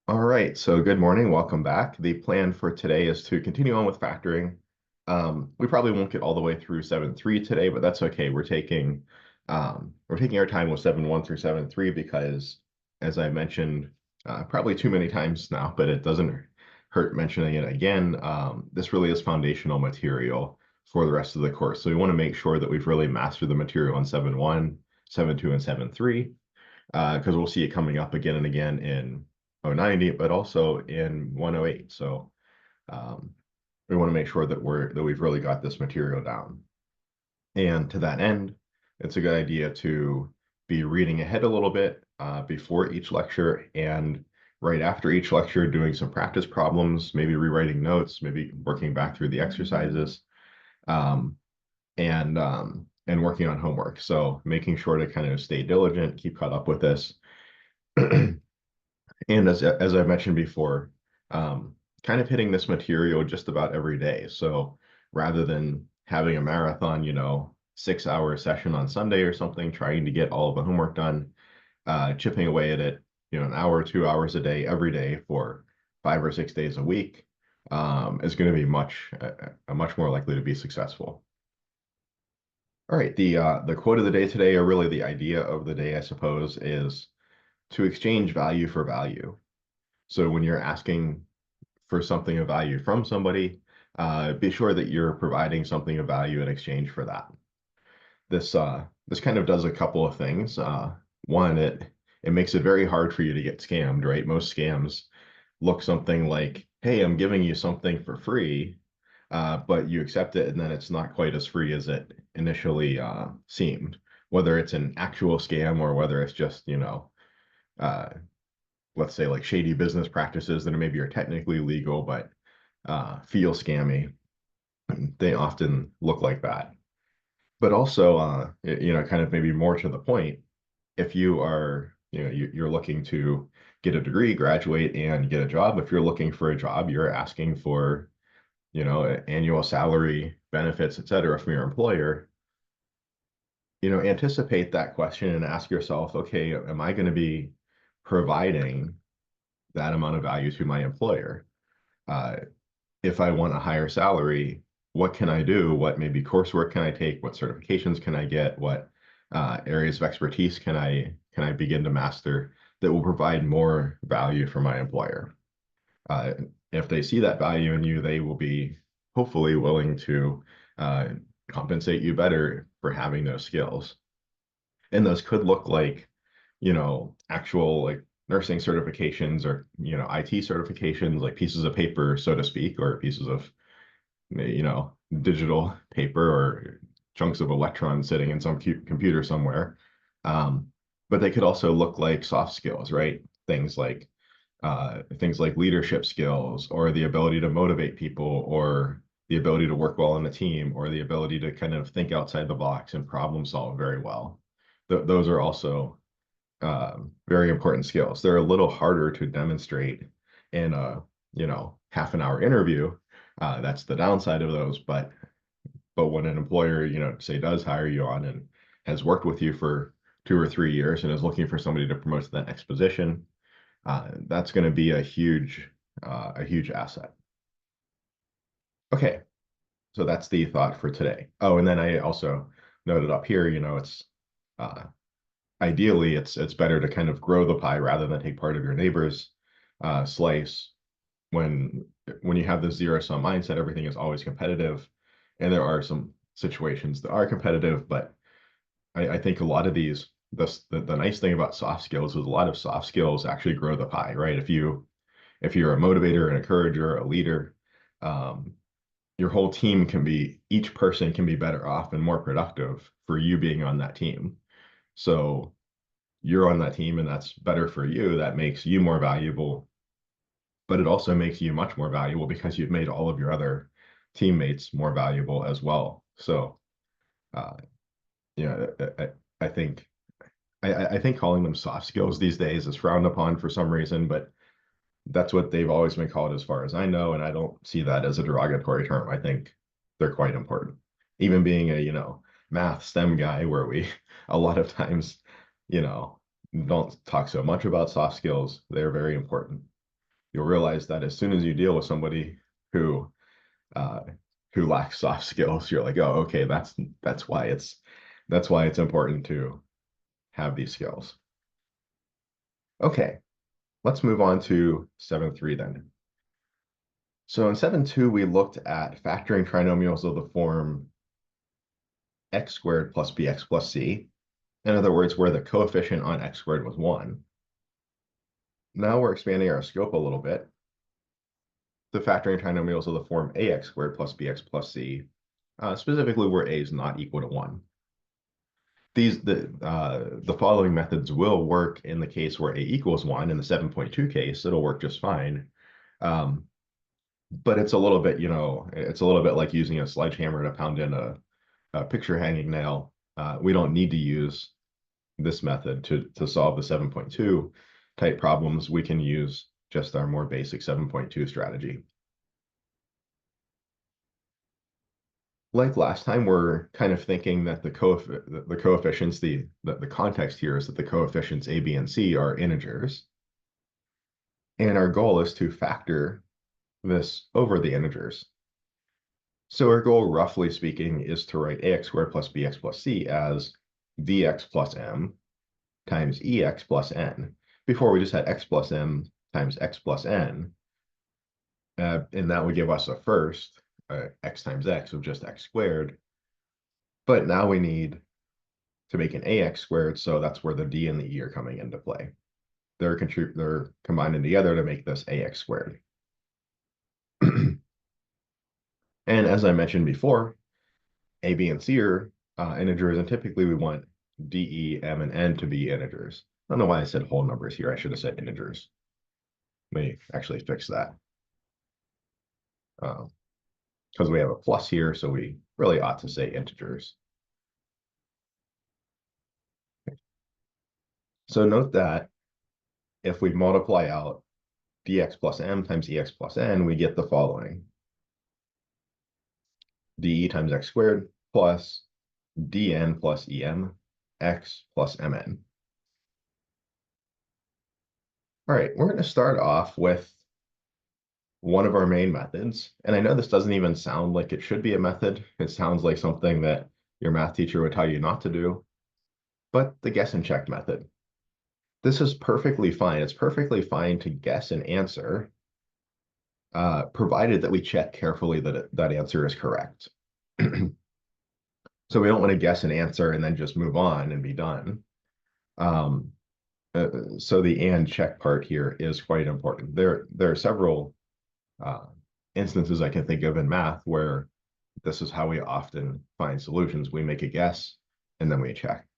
All right, so good morning, welcome back. The plan for today is to continue on with factoring. We probably won't get all the way through 7.3 today, but that's okay. We're taking our time with 7.1 through 7.3 because, as I mentioned, probably too many times now, but it doesn't hurt mentioning it again. This really is foundational material for the rest of the course. So we want to make sure that we've really mastered the material in 7.1, 7.2, and 7.3, because we'll see it coming up again and again in 090, but also in 108. So we want to make sure that we've really got this material down. And to that end, it's a good idea to be reading ahead a little bit before each lecture and right after each lecture, doing some practice problems, maybe rewriting notes, maybe working back through the exercises, um, and working on homework. So making sure to kind of stay diligent, keep caught up with this. And as I mentioned before, kind of hitting this material just about every day. So rather than having a marathon, 6-hour session on Sunday or something, trying to get all of the homework done, chipping away at it, an hour, 2 hours a day, every day for 5 or 6 days a week, is going to be much more likely to be successful. All right, the quote of the day today, or really the idea of the day, I suppose, is to exchange value for value. So when you're asking for something of value from somebody, be sure that you're providing something of value in exchange for that. This kind of does a couple of things. One, it makes it very hard for you to get scammed, right? Most scams look something like, "Hey, I'm giving you something for free," but you accept it, and then it's not quite as free as it initially seemed. Whether it's an actual scam or whether it's just, uh, let's say like shady business practices that maybe are technically legal but feel scammy. They often look like that. But also, kind of maybe more to the point, if you are, you're looking to get a degree, graduate, and get a job. If you're looking for a job, you're asking for, annual salary, benefits, et cetera, from your employer. Anticipate that question and ask yourself, okay, am I going to be providing that amount of value to my employer? Uh, if I want a higher salary, what can I do? What maybe coursework can I take? What certifications can I get? What areas of expertise can I begin to master that will provide more value for my employer? Uh, if they see that value in you, they will be hopefully willing to uh, compensate you better for having those skills. And those could look like, actual like nursing certifications or, IT certifications, like pieces of paper, so to speak, or pieces of, digital paper or chunks of electrons sitting in some computer somewhere. Um, but they could also look like soft skills, right? Things like leadership skills, or the ability to motivate people, or the ability to work well in a team, or the ability to kind of think outside the box and problem solve very well. Those are also very important skills. They're a little harder to demonstrate in a, half an hour interview. That's the downside of those. But when an employer, say does hire you on and has worked with you for 2 or 3 years and is looking for somebody to promote to that next position, that's going to be a huge asset. Okay, so that's the thought for today. Oh, and then I also noted up here, it's uh, ideally it's better to kind of grow the pie rather than take part of your neighbor's slice. When you have this zero-sum mindset, everything is always competitive, and there are some situations that are competitive, but I think a lot of these, the nice thing about soft skills is a lot of soft skills actually grow the pie, right? If you're a motivator, an encourager, a leader, um, your whole team each person can be better off and more productive for you being on that team. So you're on that team and that's better for you. That makes you more valuable, but it also makes you much more valuable because you've made all of your other teammates more valuable as well. So, uh, yeah, I think I think calling them soft skills these days is frowned upon for some reason, but that's what they've always been called as far as I know, and I don't see that as a derogatory term. I think they're quite important. Even being a, math STEM guy where we a lot of times, you know, don't talk so much about soft skills. They're very important. You'll realize that as soon as you deal with somebody who uh, who lacks soft skills, you're like, oh, okay, that's why it's important to have these skills. Okay, let's move on to 7.3 then. So in 7.2, we looked at factoring trinomials of the form x squared plus bx plus c. In other words, where the coefficient on x squared was 1. Now we're expanding our scope a little bit to factoring trinomials of the form ax squared plus bx plus c, specifically where a is not equal to 1. The following methods will work in the case where a equals 1. In the 7.2 case, it'll work just fine. But it's a little bit, it's a little bit like using a sledgehammer to pound in a picture hanging nail. We don't need to use this method to solve the 7.2 type problems. We can use just our more basic 7.2 strategy. Like last time, we're kind of thinking that the coefficients, the context here is that the coefficients a, b, and c are integers. And our goal is to factor this over the integers. So our goal, roughly speaking, is to write ax squared plus bx plus c as vx plus m times ex plus n. Before we just had x plus m times x plus n. And that would give us a first, x times x of just x squared. But now we need to make an ax squared, so that's where the d and the e are coming into play. They're combining together to make this ax squared. And as I mentioned before, a, b, and c are integers, and typically we want d, e, m, and n to be integers. I don't know why I said whole numbers here. I should have said integers. Let me actually fix that. Because we have a plus here, so we really ought to say integers. So note that if we multiply out dx plus m times ex plus n, we get the following. de times x squared plus dn plus em x plus mn. All right, we're going to start off with one of our main methods. And I know this doesn't even sound like it should be a method. It sounds like something that your math teacher would tell you not to do. But the guess and check method. This is perfectly fine. It's perfectly fine to guess an answer, provided that we check carefully that that answer is correct. So we don't want to guess an answer and then just move on and be done. So the and check part here is quite important. There are several instances I can think of in math where this is how we often find solutions. We make a guess and then we check.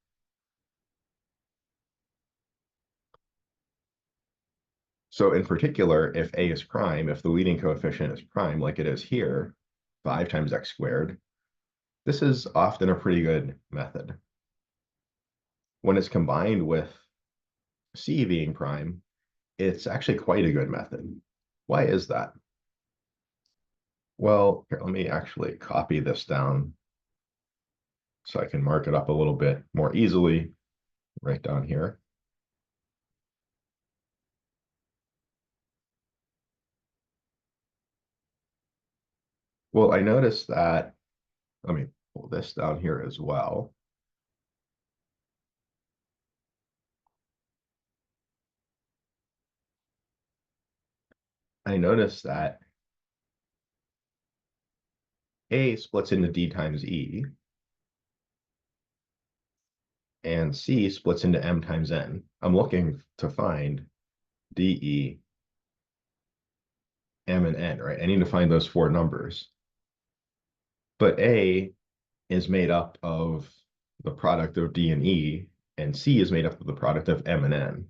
So in particular, if a is prime, if the leading coefficient is prime, like it is here, 5 times x squared, this is often a pretty good method. When it's combined with c being prime, it's actually quite a good method. Why is that? Well, here, let me actually copy this down so I can mark it up a little bit more easily right down here. Well, I noticed that, let me pull this down here as well. I noticed that A splits into D times E, and C splits into M times N. I'm looking to find D, E, M, and N, right? I need to find those 4 numbers. But A is made up of the product of D and E, and C is made up of the product of M and N.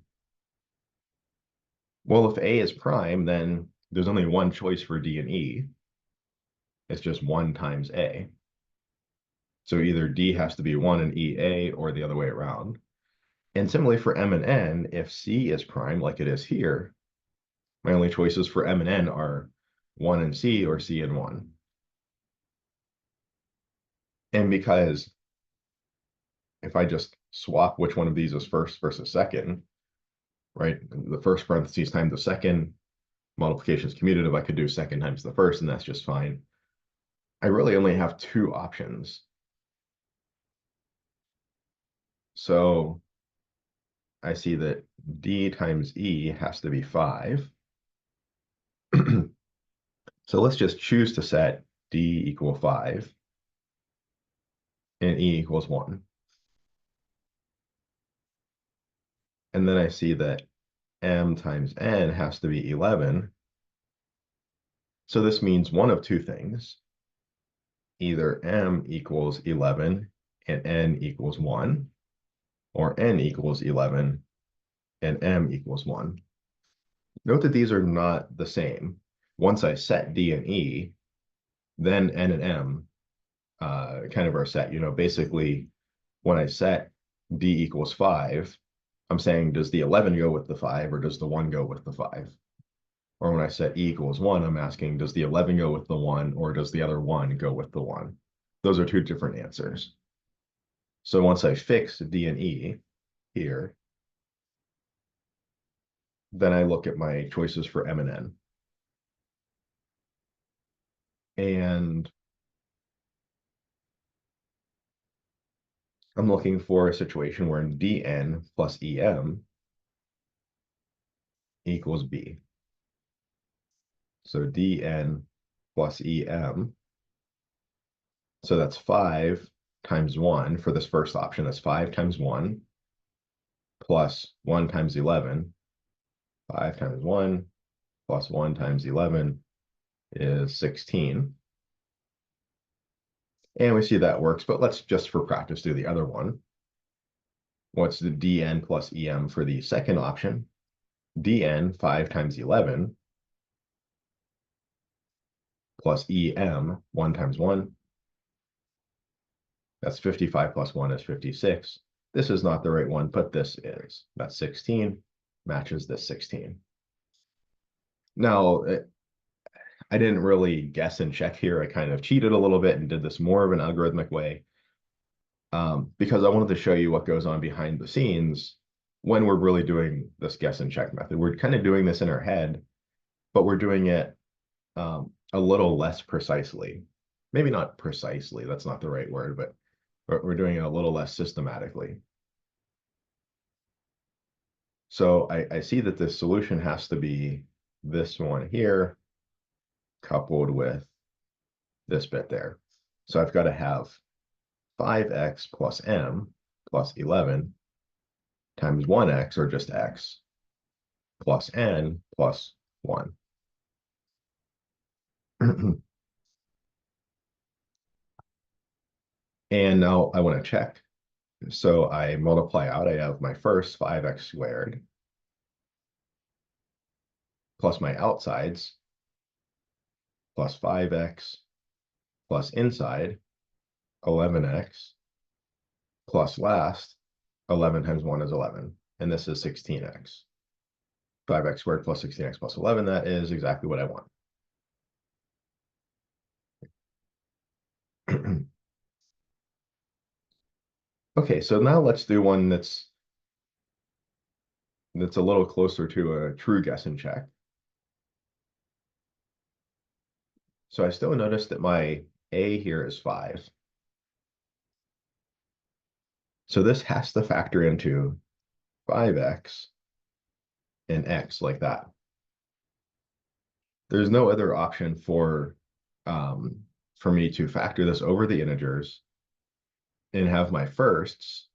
Well, if A is prime, then there's only one choice for D and E. It's just 1 times A. So either D has to be 1 and E A, or the other way around. And similarly for M and N, if C is prime, like it is here, my only choices for M and N are 1 and C, or C and 1. And because if I just swap which one of these is first versus second, right? The first parentheses times the second, multiplication is commutative. I could do second times the first, and that's just fine. I really only have two options. So I see that D times E has to be 5. So let's just choose to set D equal 5 and E equals 1. And then I see that M times N has to be 11. So this means one of two things. Either M equals 11 and N equals 1, or N equals 11 and M equals 1. Note that these are not the same. Once I set D and E, then N and M kind of are set. Basically, when I set D equals 5, I'm saying, does the 11 go with the 5 or does the 1 go with the 5? Or when I set E equals 1, I'm asking, does the 11 go with the 1 or does the other 1 go with the 1? Those are two different answers. So once I fix D and E here, then I look at my choices for M and N. And I'm looking for a situation where dn plus em equals b. So dn plus em, so that's 5 times 1 for this first option. That's 5 times 1 plus 1 times 11. 5 times 1 plus 1 times 11 is 16. And we see that works, but let's just for practice do the other one. What's the dn plus em for the second option? dn 5 times 11 plus em 1 times 1. That's 55 plus 1 is 56. This is not the right one, but this is. That's 16, matches this 16. Now, I didn't really guess and check here. I kind of cheated a little bit and did this more of an algorithmic way because I wanted to show you what goes on behind the scenes when we're really doing this guess and check method. We're kind of doing this in our head, but we're doing it a little less precisely. Maybe not precisely, that's not the right word, but we're doing it a little less systematically. So I see that this solution has to be this one here coupled with this bit there. So I've got to have 5x plus m plus 11 times 1x, or just x, plus n plus 1. And now I want to check. So I multiply out. I have my first 5x squared plus my outsides plus 5x plus inside 11x plus last 11 times 1 is 11. And this is 16x. 5x squared plus 16x plus 11, that is exactly what I want. Okay, so now let's do one that's a little closer to a true guess and check. So I still notice that my a here is 5. So this has to factor into 5x and x like that. There's no other option for me to factor this over the integers and have my firsts,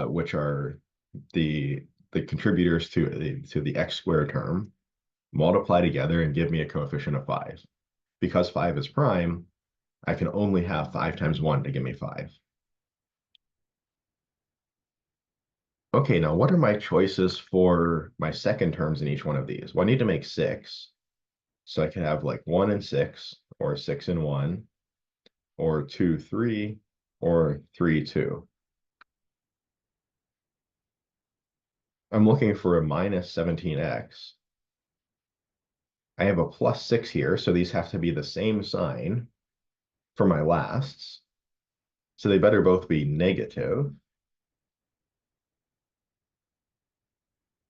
which are the contributors to the x squared term, multiply together and give me a coefficient of 5. Because 5 is prime, I can only have 5 times 1 to give me 5. Okay, now what are my choices for my second terms in each one of these? Well, I need to make 6. So I can have like 1 and 6, or 6 and 1, or 2, 3, or 3, 2. I'm looking for a minus 17x. I have a plus 6 here, so these have to be the same sign for my lasts. So they better both be negative.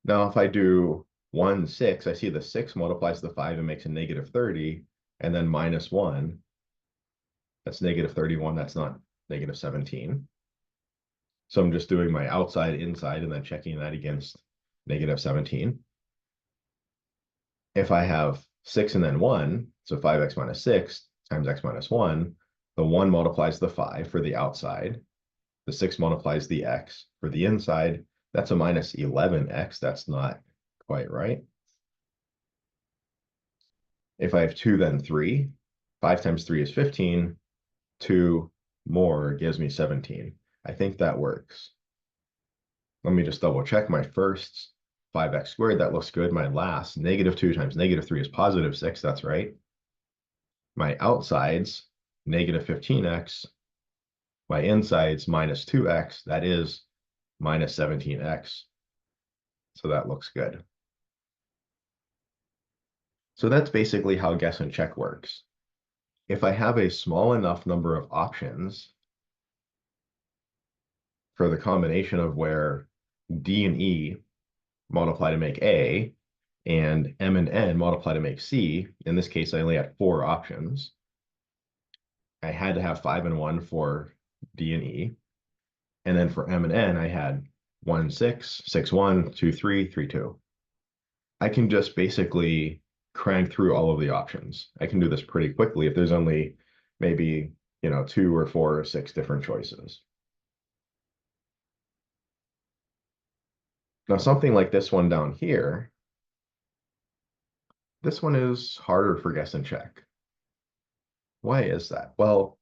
Now, if I do 1, 6, I see the 6 multiplies the 5 and makes a negative 30, and then minus 1, that's negative 31, that's not negative 17. So I'm just doing my outside, inside, and then checking that against negative 17. If I have 6 and then 1, so 5x minus 6 times x minus 1, the 1 multiplies the 5 for the outside, the 6 multiplies the x for the inside. That's a minus 11x. That's not quite right. If I have 2, then 3. 5 times 3 is 15. 2 more gives me 17. I think that works. Let me just double check my first 5x squared. That looks good. My last, negative 2 times negative 3 is positive 6. That's right. My outsides, negative 15x. My insides, minus 2x. That is minus 17x. So that looks good. So that's basically how guess and check works. If I have a small enough number of options for the combination of where D and E multiply to make A and M and N multiply to make C, in this case, I only had 4 options. I had to have 5 and 1 for D and E. And then for M and N, I had 1, 6, 6, 1, 2, 3, 3, 2. I can just basically crank through all of the options. I can do this pretty quickly if there's only maybe, 2 or 4 or 6 different choices. Now, something like this one down here, this one is harder for guess and check. Why is that? Well,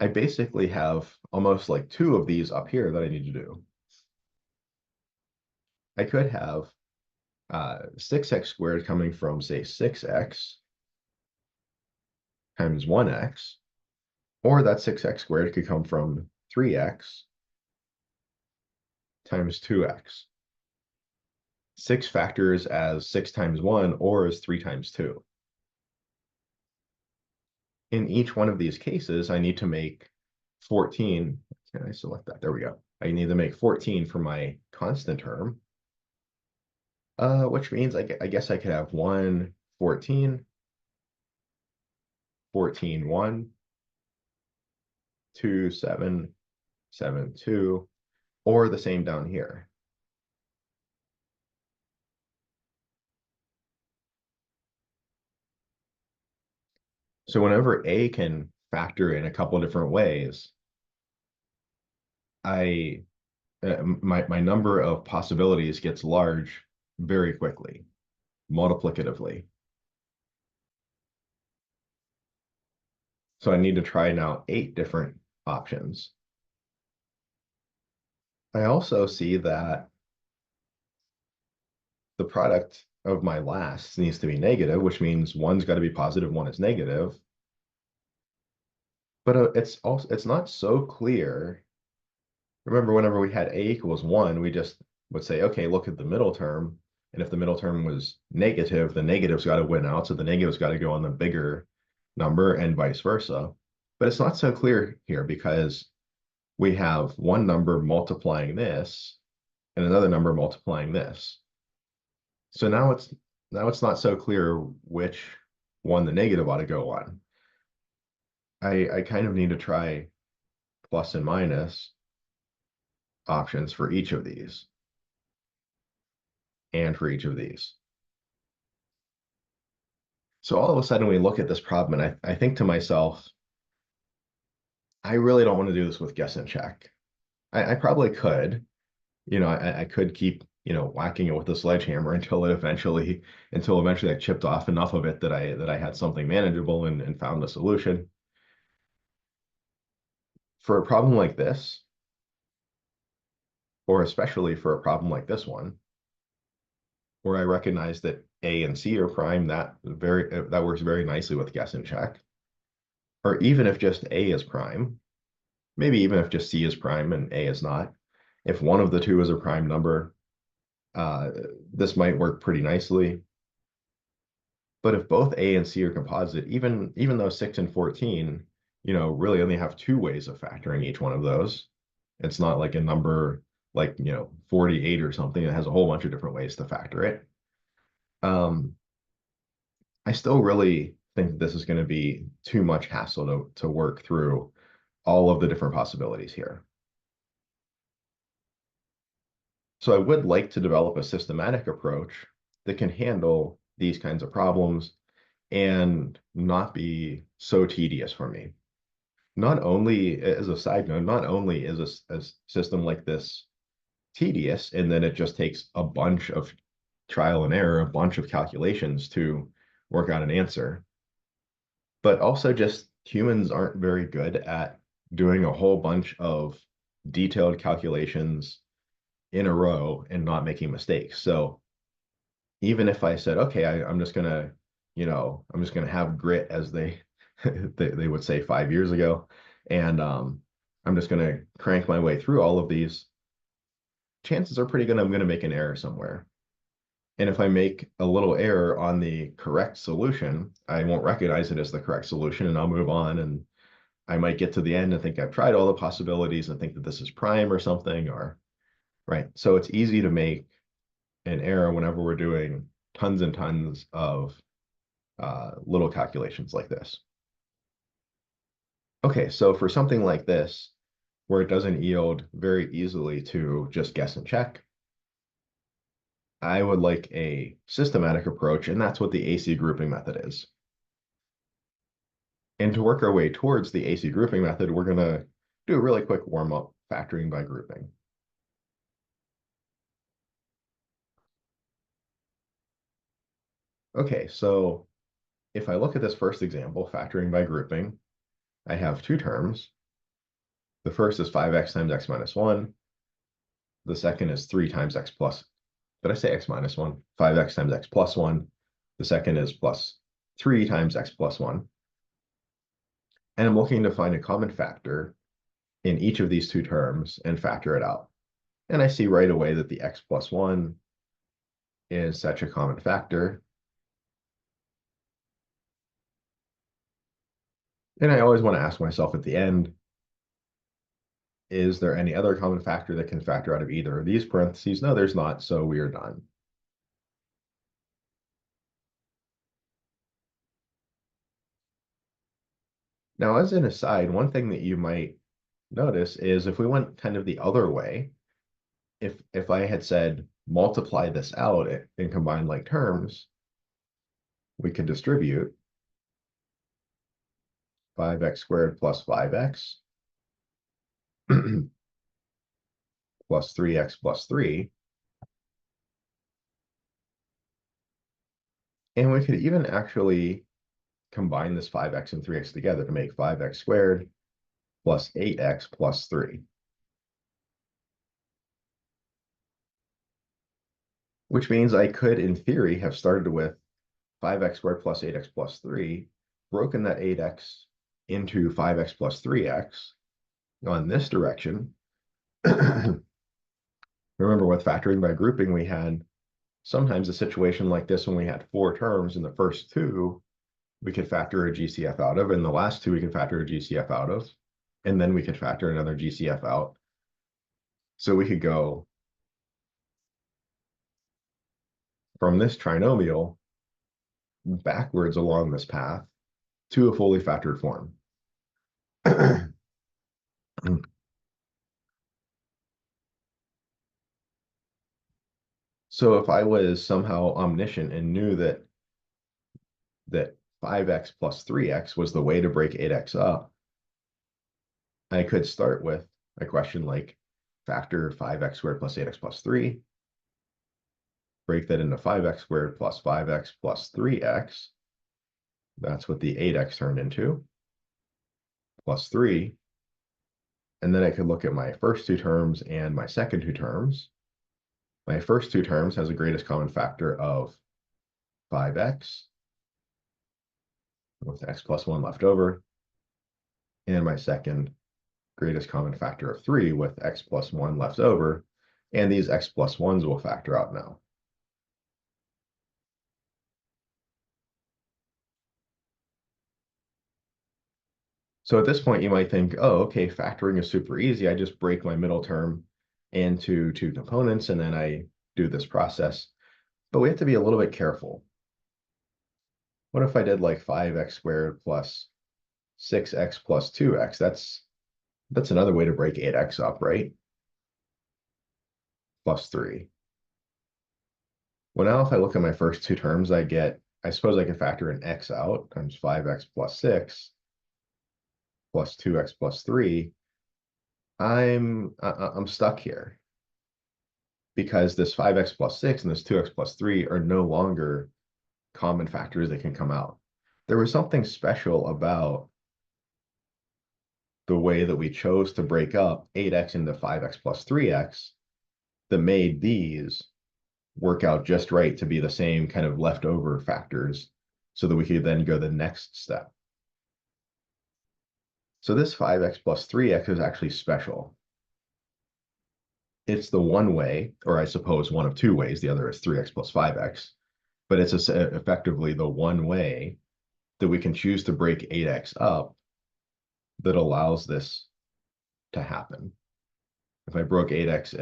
I basically have almost like 2 of these up here that I need to do. I could have 6x squared coming from, say, 6x times 1x, or that 6x squared could come from 3x times 2x. 6 factors as 6 times 1 or as 3 times 2. In each one of these cases, I need to make 14. Can I select that? There we go. I need to make 14 for my constant term, which means I guess I could have 1, 14, 14, 1, 2, 7, 7, 2, or the same down here. So whenever A can factor in a couple different ways, my number of possibilities gets large very quickly, multiplicatively. So I need to try now 8 different options. I also see that the product of my lasts needs to be negative, which means one's got to be positive, one is negative. But it's not so clear. Remember, whenever we had A equals 1, we just would say, okay, look at the middle term. And if the middle term was negative, the negative's got to win out. So the negative's got to go on the bigger number and vice versa. But it's not so clear here because we have one number multiplying this and another number multiplying this. So now it's not so clear which one the negative ought to go on. I kind of need to try plus and minus options for each of these and for each of these. So all of a sudden we look at this problem and I think to myself, I really don't want to do this with guess and check. I probably could, I could keep, whacking it with a sledgehammer until eventually I chipped off enough of it that I had something manageable and found a solution. For a problem like this, or especially for a problem like this one, where I recognize that A and C are prime, that works very nicely with guess and check. Or even if just A is prime, maybe even if just C is prime and A is not, if one of the two is a prime number, this might work pretty nicely. But if both A and C are composite, even though 6 and 14 really only have two ways of factoring each one of those. It's not like a number like, 48 or something. It has a whole bunch of different ways to factor it. Um, I still really think that this is going to be too much hassle to work through all of the different possibilities here. So I would like to develop a systematic approach that can handle these kinds of problems and not be so tedious for me. Not only, as a side note, not only is a system like this tedious, and then it just takes a bunch of trial and error, a bunch of calculations to work out an answer, but also just humans aren't very good at doing a whole bunch of detailed calculations in a row and not making mistakes. So even if I said, okay, I'm just gonna, I'm just gonna have grit, as they they would say 5 years ago, and I'm just gonna crank my way through all of these, chances are pretty good I'm gonna make an error somewhere. And if I make a little error on the correct solution, I won't recognize it as the correct solution and I'll move on. And I might get to the end and think I've tried all the possibilities and think that this is prime or something, or right. So it's easy to make an error whenever we're doing tons and tons of little calculations like this. Okay, so for something like this, where it doesn't yield very easily to just guess and check, I would like a systematic approach, and that's what the AC grouping method is. And to work our way towards the AC grouping method, we're going to do a really quick warm-up factoring by grouping. Okay, so if I look at this first example, factoring by grouping, I have two terms. The first is 5x times x minus 1. The second is 3 times x plus, did I say x minus 1? 5x times x plus 1. The second is plus 3 times x plus 1. And I'm looking to find a common factor in each of these two terms and factor it out. And I see right away that the x plus 1 is such a common factor. And I always want to ask myself at the end, is there any other common factor that can factor out of either of these parentheses? No, there's not, so we are done. Now, as an aside, one thing that you might notice is if we went kind of the other way, if I had said multiply this out and combine like terms, we could distribute 5x squared plus 5x plus 3x plus 3. And we could even actually combine this 5x and 3x together to make 5x squared plus 8x plus 3. Which means I could, in theory, have started with 5x squared plus 8x plus 3, broken that 8x into 5x plus 3x on this direction. Remember, with factoring by grouping, we had sometimes a situation like this when we had four terms, and the first two we could factor a GCF out of, and the last two we could factor a GCF out of, and then we could factor another GCF out. So we could go from this trinomial backwards along this path to a fully factored form. So if I was somehow omniscient and knew that 5x plus 3x was the way to break 8x up, I could start with a question like factor 5x squared plus 8x plus 3, break that into 5x squared plus 5x plus 3x. That's what the 8x turned into, plus 3. And then I could look at my first two terms and my second two terms. My first two terms has a greatest common factor of 5x with x plus 1 left over. And my second greatest common factor of 3 with x plus 1 left over. And these x plus 1s will factor out now. So at this point, you might think, oh, okay, factoring is super easy. I just break my middle term into two components, and then I do this process. But we have to be a little bit careful. What if I did like 5x squared plus 6x plus 2x? That's another way to break 8x up, right? Plus 3. Well, now if I look at my first two terms, I suppose I can factor an x out times 5x plus 6 plus 2x plus 3. I'm stuck here because this 5x plus 6 and this 2x plus 3 are no longer common factors that can come out. There was something special about the way that we chose to break up 8x into 5x plus 3x that made these work out just right to be the same kind of leftover factors so that we could then go the next step. So this 5x plus 3x is actually special. It's the one way, or I suppose one of two ways, the other is 3x plus 5x, but it's effectively the one way that we can choose to break 8x up that allows this to happen. If I broke 8x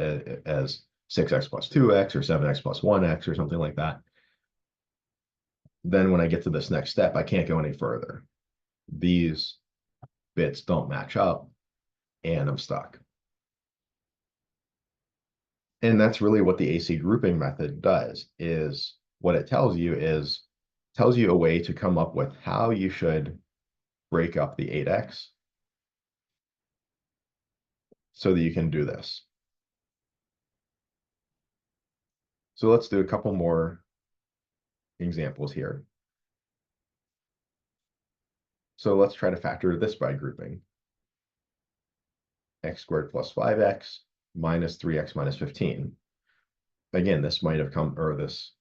as 6x plus 2x or 7x plus 1x or something like that, then when I get to this next step, I can't go any further. These bits don't match up and I'm stuck. And that's really what the AC grouping method does, is what it tells you a way to come up with how you should break up the 8x so that you can do this. So let's do a couple more examples here. So let's try to factor this by grouping. X squared plus 5x minus 3x minus 15. Again, this might have come, or this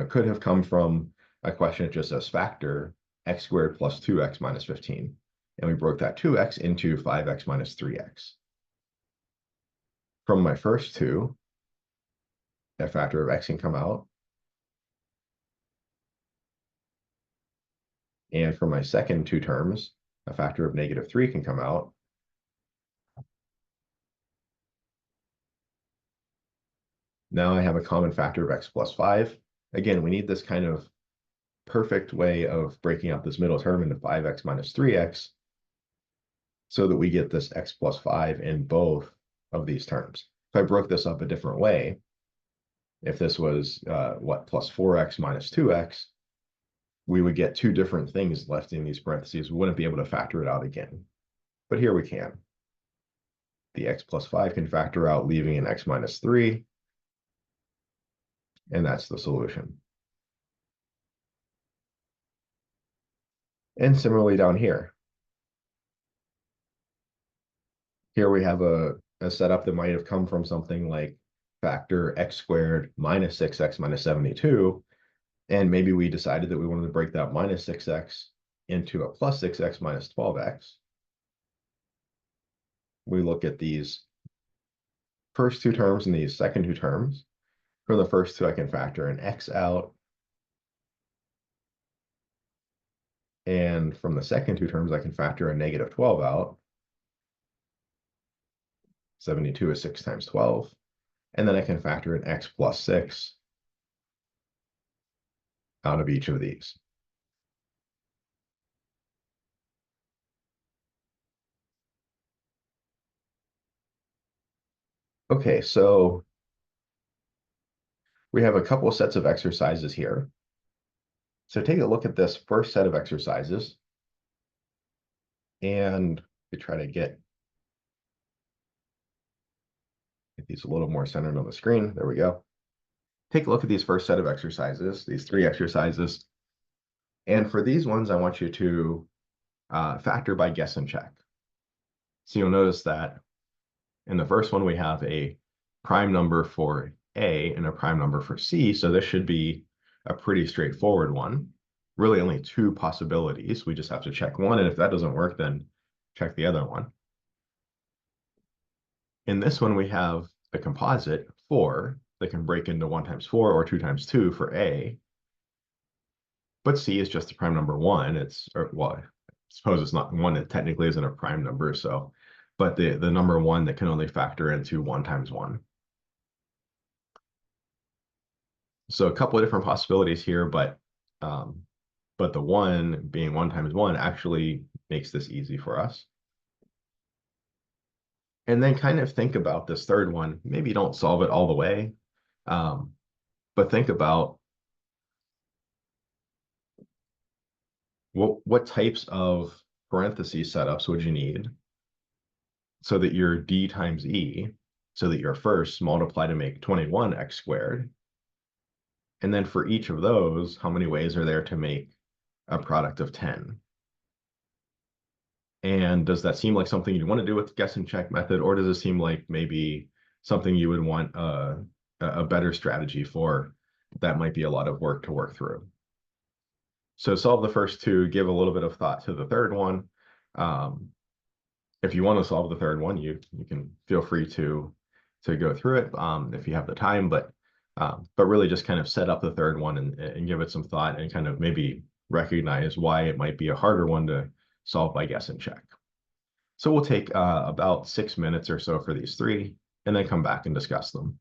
could have come from a question that just says factor x squared plus 2x minus 15. And we broke that 2x into 5x minus 3x. From my first two, a factor of x can come out. And from my second two terms, a factor of -3 can come out. Now I have a common factor of x plus 5. Again, we need this kind of perfect way of breaking up this middle term into 5x minus 3x so that we get this x plus 5 in both of these terms. If I broke this up a different way, if this was plus 4x minus 2x, we would get two different things left in these parentheses. We wouldn't be able to factor it out again. But here we can. The x plus 5 can factor out, leaving an x minus 3. And that's the solution. And similarly down here. Here we have a setup that might have come from something like factor x squared minus 6x minus 72. And maybe we decided that we wanted to break that minus 6x into a plus 6x minus 12x. We look at these first two terms and these second two terms. For the first two, I can factor an x out. And from the second two terms, I can factor a -12 out. 72 is 6 times 12. And then I can factor an x plus 6 out of each of these. Okay, so we have a couple of sets of exercises here. So take a look at this first set of exercises. And we try to get these a little more centered on the screen. There we go. Take a look at these first set of exercises, these three exercises. And for these ones, I want you to factor by guess and check. So you'll notice that in the first one, we have a prime number for A and a prime number for C. So this should be a pretty straightforward one. Really only two possibilities. We just have to check one. And if that doesn't work, then check the other one. In this one, we have the composite 4 that can break into 1 times 4 or 2 times 2 for A. But C is just the prime number 1. suppose it's not one that technically isn't a prime number, so, but the number one that can only factor into 1 times 1. So a couple of different possibilities here, but the 1 being 1 times 1 actually makes this easy for us. And then kind of think about this third one. Maybe don't solve it all the way, um, but think about what types of parentheses setups would you need so that your d times e, so that your first multiply to make 21x squared. And then for each of those, how many ways are there to make a product of 10? And does that seem like something you want to do with the guess and check method, or does it seem like maybe something you would want a better strategy for that might be a lot of work to work through? So solve the first two, give a little bit of thought to the third one. Um, if you want to solve the third one, you can feel free to go through it if you have the time, but really just kind of set up the third one and give it some thought and kind of maybe recognize why it might be a harder one to solve by guess and check. So we'll take about 6 minutes or so for these three, and then come back and discuss them.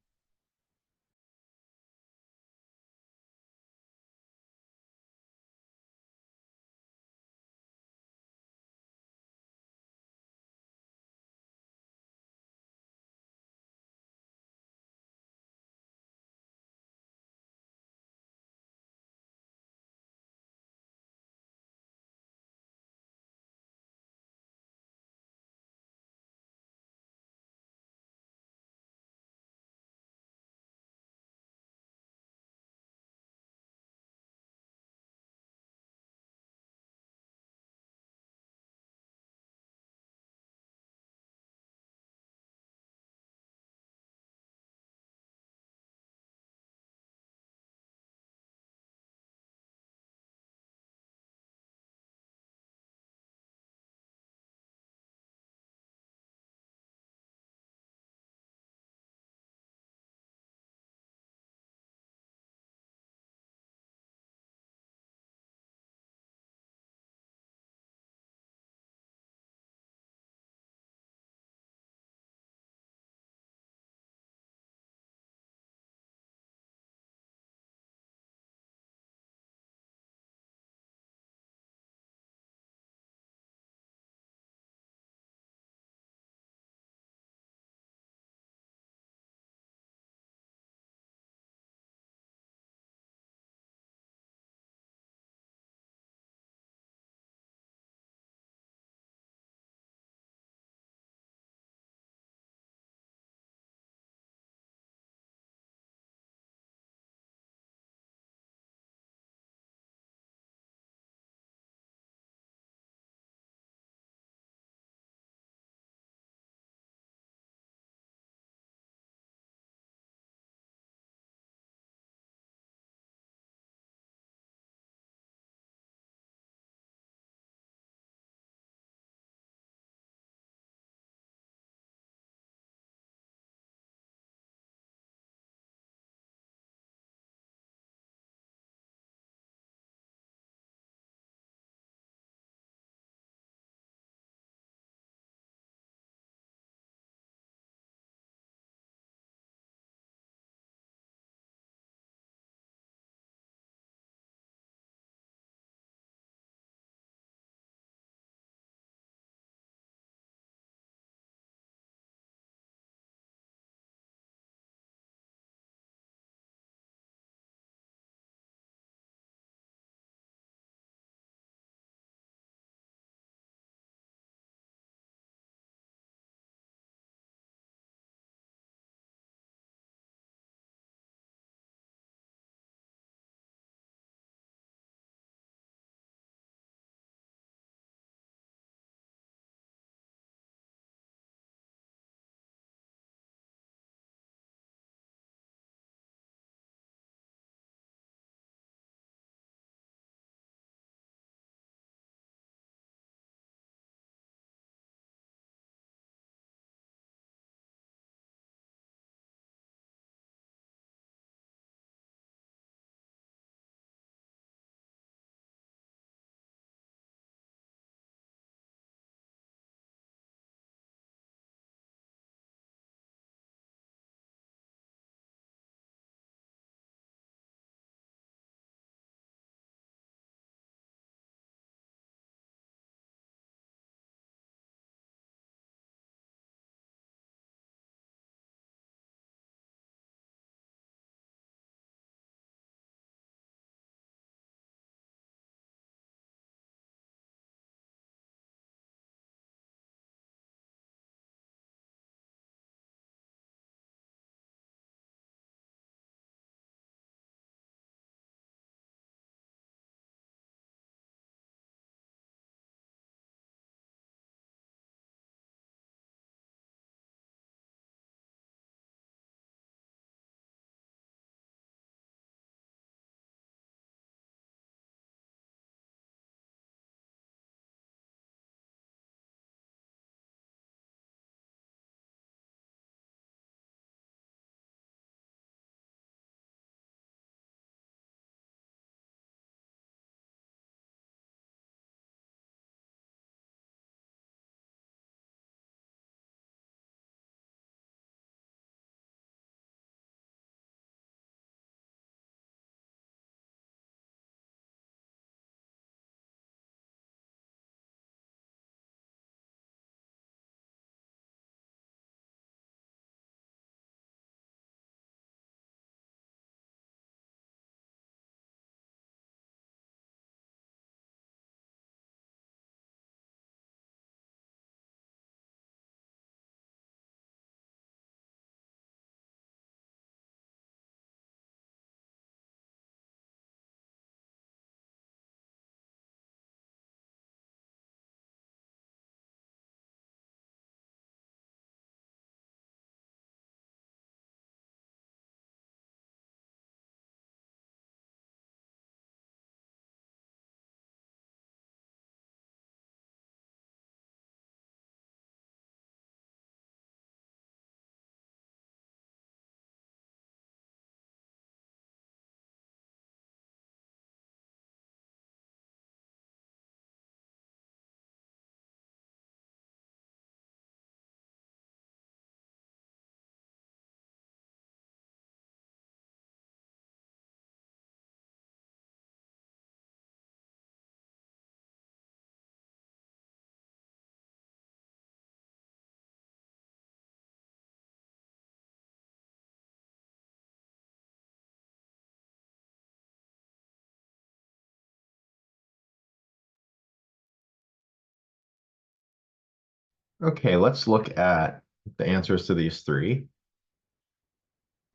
Okay, let's look at the answers to these three.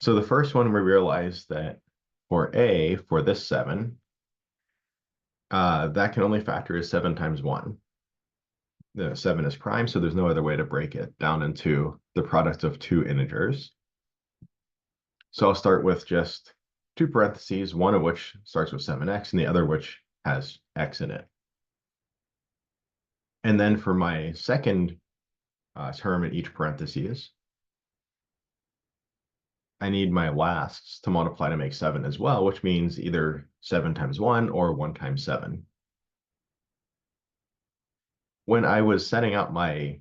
So the first one, we realized that for this 7, that can only factor as 7 times 1. The 7 is prime, so there's no other way to break it down into the product of two integers. So I'll start with just two parentheses, one of which starts with 7x and the other which has x in it. And then for my second term in each parentheses, I need my lasts to multiply to make 7 as well, which means either 7 times 1 or 1 times 7. When I was setting up my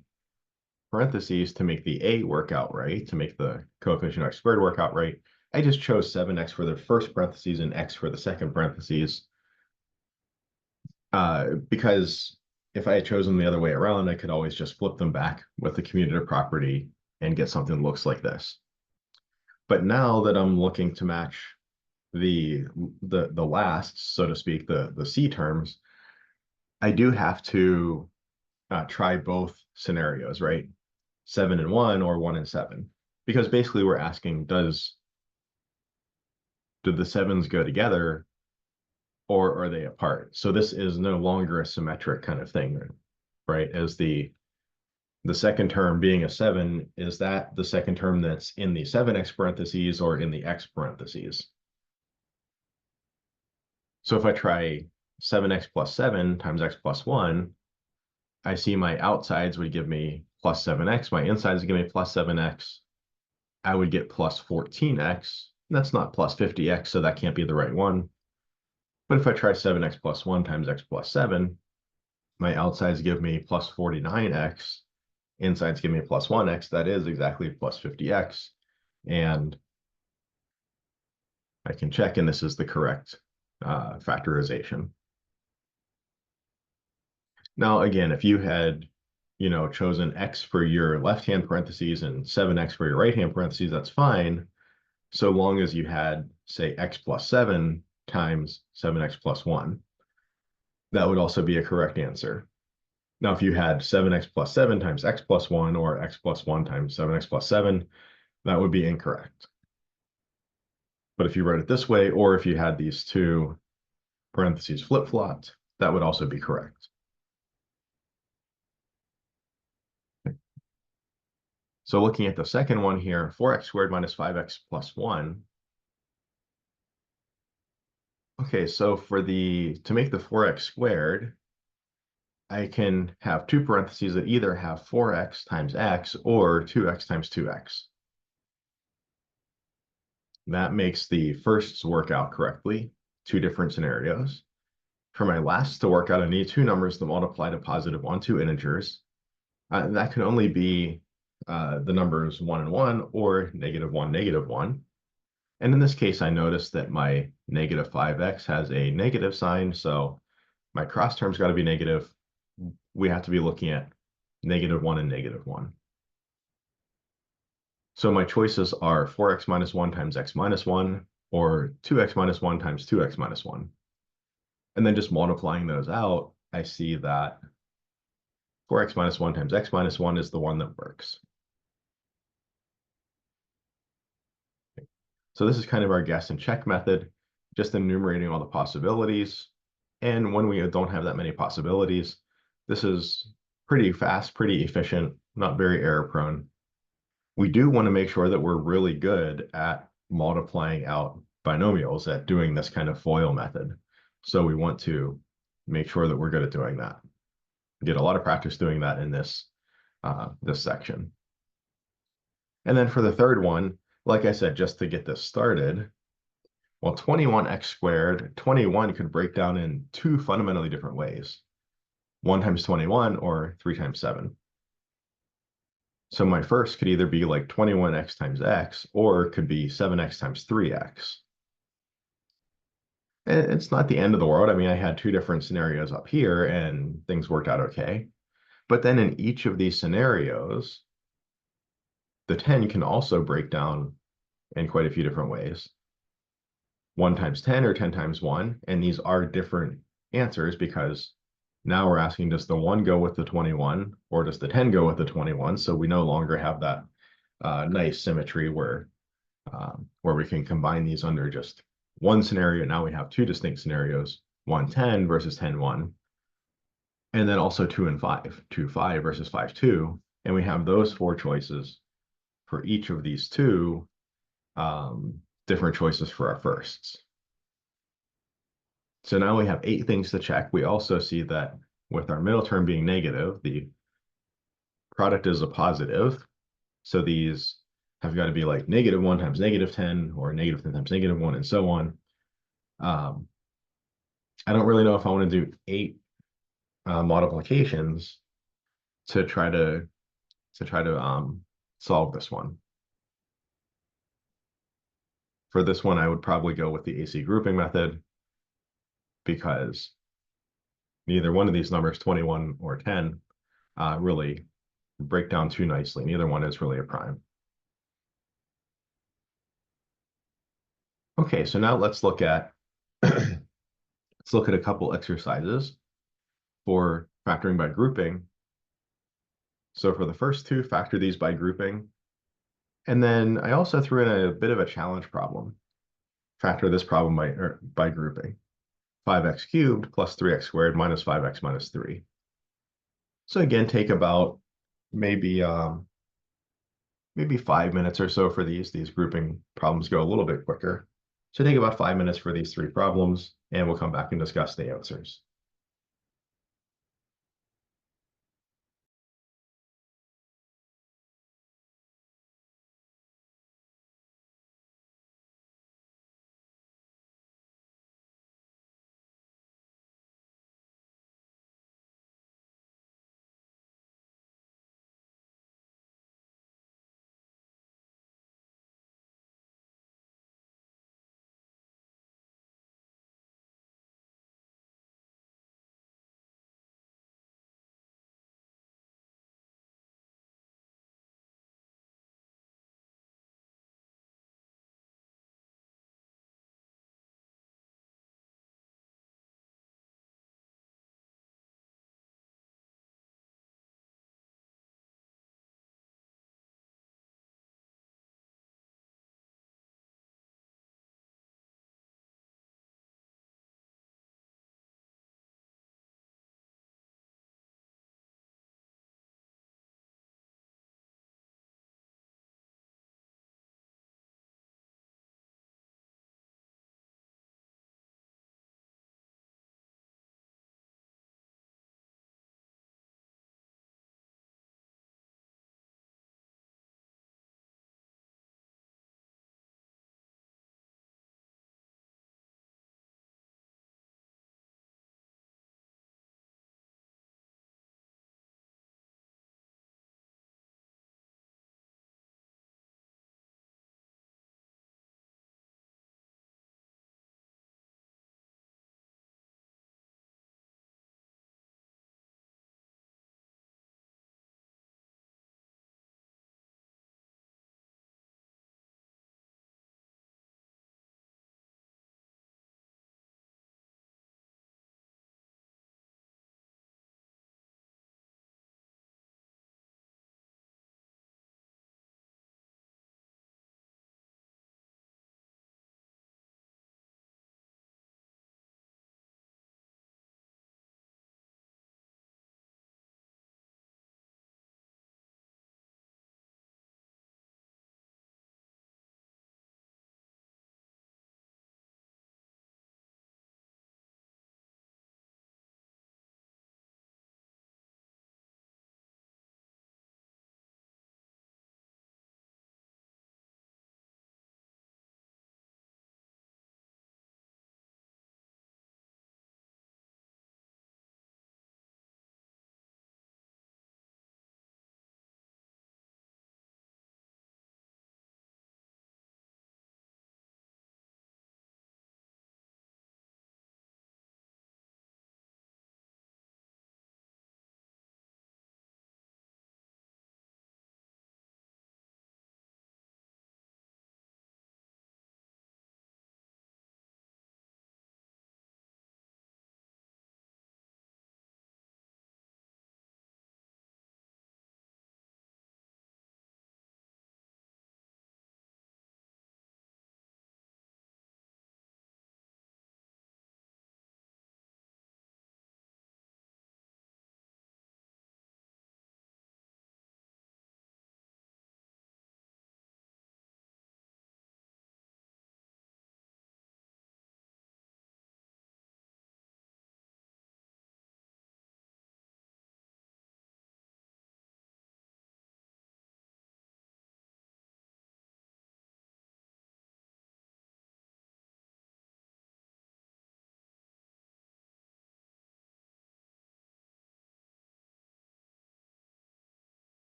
parentheses to make the a work out right, to make the coefficient x squared work out right, I just chose 7x for the first parentheses and x for the second parentheses. Because if I had chosen the other way around, I could always just flip them back with the commutative property and get something that looks like this. But now that I'm looking to match the lasts, so to speak, the C terms, I do have to try both scenarios, right? 7 and 1 or 1 and 7. Because basically we're asking, do the 7s go together or are they apart? So this is no longer a symmetric kind of thing, right? As the second term being a 7, is that the second term that's in the 7x parentheses or in the x parentheses? So if I try 7x plus 7 times x plus 1, I see my outsides would give me plus 7x, my insides would give me plus 7x. I would get plus 14x. That's not plus 50x, so that can't be the right one. But if I try 7x plus 1 times x plus 7, my outsides give me plus 49x, insides give me plus 1x. That is exactly plus 50x. And I can check, and this is the correct factorization. Now, again, if you had, chosen x for your left-hand parentheses and 7x for your right-hand parentheses, that's fine, so long as you had, say, x plus 7 times 7x plus 1. That would also be a correct answer. Now, if you had 7x plus 7 times x plus 1 or x plus 1 times 7x plus 7, that would be incorrect. But if you wrote it this way, or if you had these two parentheses flip-flopped, that would also be correct. So looking at the second one here, 4x squared minus 5x plus 1. Okay, so to make the 4x squared, I can have two parentheses that either have 4x times x or 2x times 2x. That makes the firsts work out correctly, two different scenarios. For my lasts to work out, I need two numbers that multiply to positive on two integers. That can only be the numbers 1 and 1 or -1, -1. And in this case, I noticed that my negative 5x has a negative sign, so my cross term's got to be negative. We have to be looking at -1 and -1. So my choices are 4x minus 1 times x minus 1 or 2x minus 1 times 2x minus 1. And then just multiplying those out, I see that 4x minus 1 times x minus 1 is the one that works. So this is kind of our guess and check method, just enumerating all the possibilities. And when we don't have that many possibilities, this is pretty fast, pretty efficient, not very error prone. We do want to make sure that we're really good at multiplying out binomials, at doing this kind of FOIL method. So we want to make sure that we're good at doing that. Get a lot of practice doing that in this section. And then for the third one, like I said, just to get this started, well, 21x squared, 21 could break down in two fundamentally different ways. 1 times 21 or 3 times 7. So my first could either be like 21x times x, or it could be 7x times 3x. And it's not the end of the world. I mean, I had two different scenarios up here and things worked out okay. But then in each of these scenarios, the 10 can also break down in quite a few different ways. 1 times 10 or 10 times 1, and these are different answers because Now we're asking, does the 1 go with the 21 or does the 10 go with the 21? So we no longer have that nice symmetry where we can combine these under just one scenario. Now we have two distinct scenarios, 110 versus 10-1, and then also 2 and 5, 2-5 versus 5-2. And we have those four choices for each of these two different choices for our firsts. So now we have 8 things to check. We also see that with our middle term being negative, the product is a positive. So these have got to be like -1 times -10 or -10 times -1 and so on. I don't really know if I want to do 8 multiplications to try to solve this one. For this one, I would probably go with the AC grouping method because neither one of these numbers, 21 or 10, really break down too nicely. Neither one is really a prime. Okay, so now let's look at a couple exercises for factoring by grouping. So for the first two, factor these by grouping. And then I also threw in a bit of a challenge problem. Factor this problem by grouping. 5x cubed plus 3x squared minus 5x minus 3. So again, take about maybe 5 minutes or so for these. These grouping problems go a little bit quicker. So take about 5 minutes for these 3 problems, and we'll come back and discuss the answers.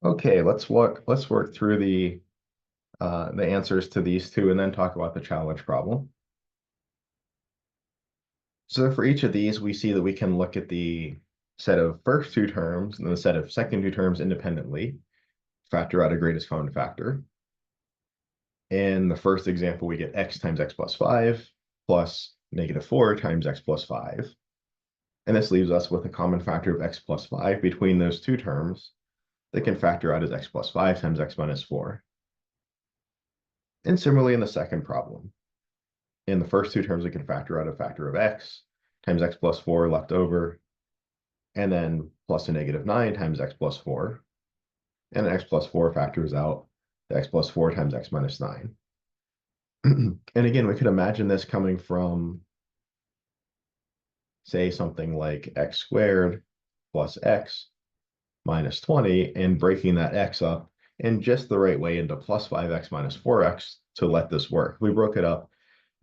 Okay, let's work through the answers to these two and then talk about the challenge problem. So for each of these, we see that we can look at the set of first two terms and the set of second two terms independently, factor out a greatest common factor. In the first example, we get x times x plus 5 plus -4 times x plus 5. And this leaves us with a common factor of x plus 5 between those two terms that can factor out as x plus 5 times x minus 4. And similarly in the second problem, in the first two terms, we can factor out a factor of x times x plus 4 left over, and then plus a -9 times x plus 4. And x plus 4 factors out the x plus 4 times x minus 9. And again, we could imagine this coming from, say, something like x squared plus x minus 20 and breaking that x up in just the right way into plus 5x minus 4x to let this work. We broke it up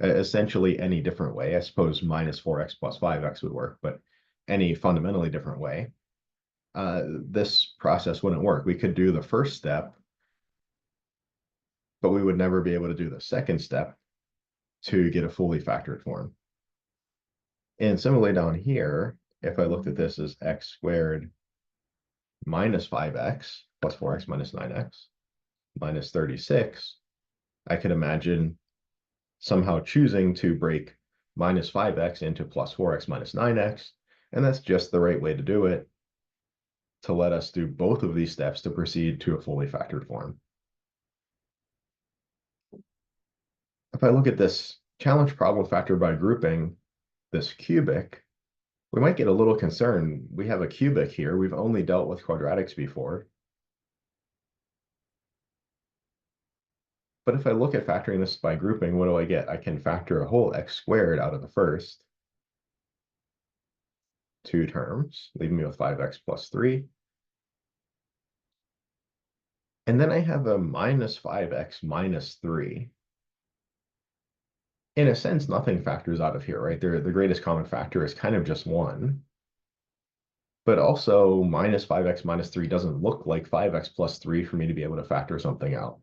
essentially any different way. I suppose minus 4x plus 5x would work, but any fundamentally different way, this process wouldn't work. We could do the first step, but we would never be able to do the second step to get a fully factored form. And similarly down here, if I looked at this as x squared minus 5x plus 4x minus 9x minus 36, I could imagine somehow choosing to break minus 5x into plus 4x minus 9x, and that's just the right way to do it to let us do both of these steps to proceed to a fully factored form. If I look at this challenge problem factored by grouping, this cubic, we might get a little concerned. We have a cubic here. We've only dealt with quadratics before. But if I look at factoring this by grouping, what do I get? I can factor a whole x squared out of the first two terms, leaving me with 5x plus 3. And then I have a minus 5x minus 3. In a sense, nothing factors out of here, right? The greatest common factor is kind of just 1. But also, minus 5x minus 3 doesn't look like 5x plus 3 for me to be able to factor something out.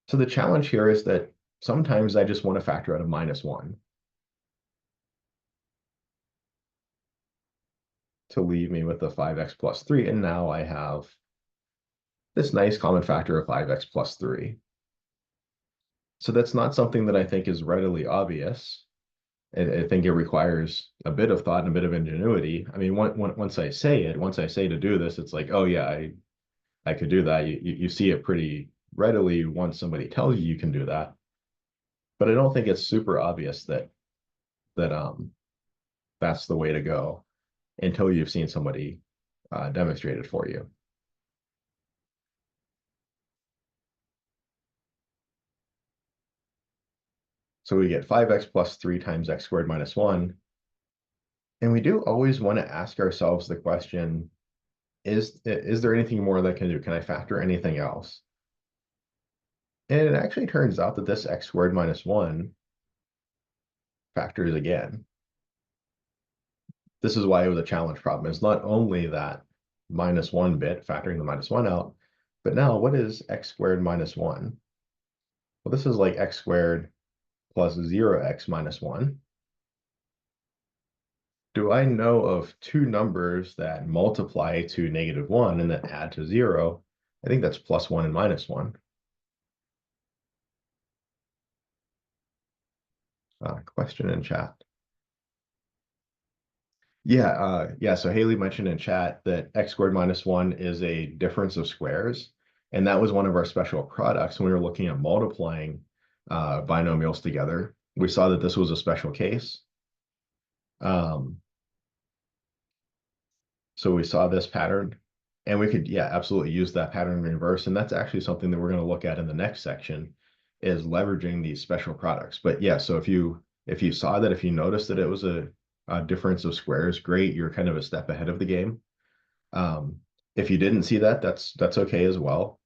So the challenge here is that sometimes I just want to factor out a minus 1 to leave me with the 5x plus 3. And now I have this nice common factor of 5x plus 3. So that's not something that I think is readily obvious. I think it requires a bit of thought and a bit of ingenuity. I mean, once I say to do this, it's like, oh yeah, I could do that. You see it pretty readily once somebody tells you you can do that. But I don't think it's super obvious that that's the way to go until you've seen somebody demonstrate it for you. So we get 5x plus 3 times x squared minus 1. And we do always want to ask ourselves the question, is there anything more that I can do? Can I factor anything else? And it actually turns out that this x squared minus 1 factors again. This is why it was a challenge problem. It's not only that minus 1 bit, factoring the minus 1 out, but now what is x squared minus 1? Well, this is like x squared plus 0x minus 1. Do I know of two numbers that multiply to -1 and then add to 0? I think that's plus 1 and minus 1. Question in chat. Yeah. So Haley mentioned in chat that x squared minus 1 is a difference of squares. And that was one of our special products when we were looking at multiplying binomials together. We saw that this was a special case. So we saw this pattern, and we could, yeah, absolutely use that pattern in reverse. And that's actually something that we're going to look at in the next section, is leveraging these special products. But yeah, so if you saw that, if you noticed that it was a difference of squares, great, you're kind of a step ahead of the game. If you didn't see that, that's okay as well.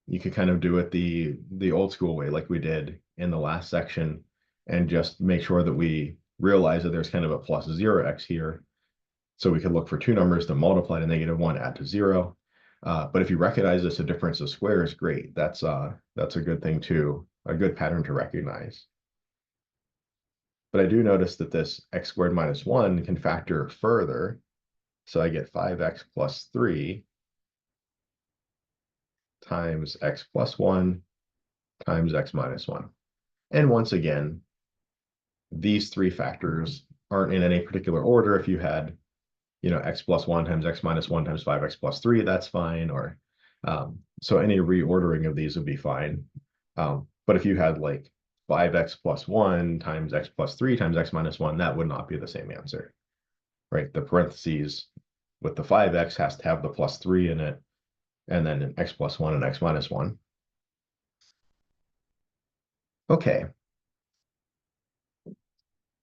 You could kind of do it the old school way, like we did in the last section, and just make sure that we realize that there's kind of a plus 0x here. So we could look for two numbers to multiply to -1, add to 0. But if you recognize this a difference of squares, great. That's a good thing too, a good pattern to recognize. But I do notice that this x squared minus 1 can factor further. So I get 5x plus 3 times x plus 1 times x minus 1. And once again, these three factors aren't in any particular order. If you had, x plus 1 times x minus 1 times 5x plus 3, that's fine. Or so any reordering of these would be fine. But if you had like 5x plus 1 times x plus 3 times x minus 1, that would not be the same answer, right? The parentheses with the 5x has to have the plus 3 in it, and then an x plus 1 and x minus 1. Okay.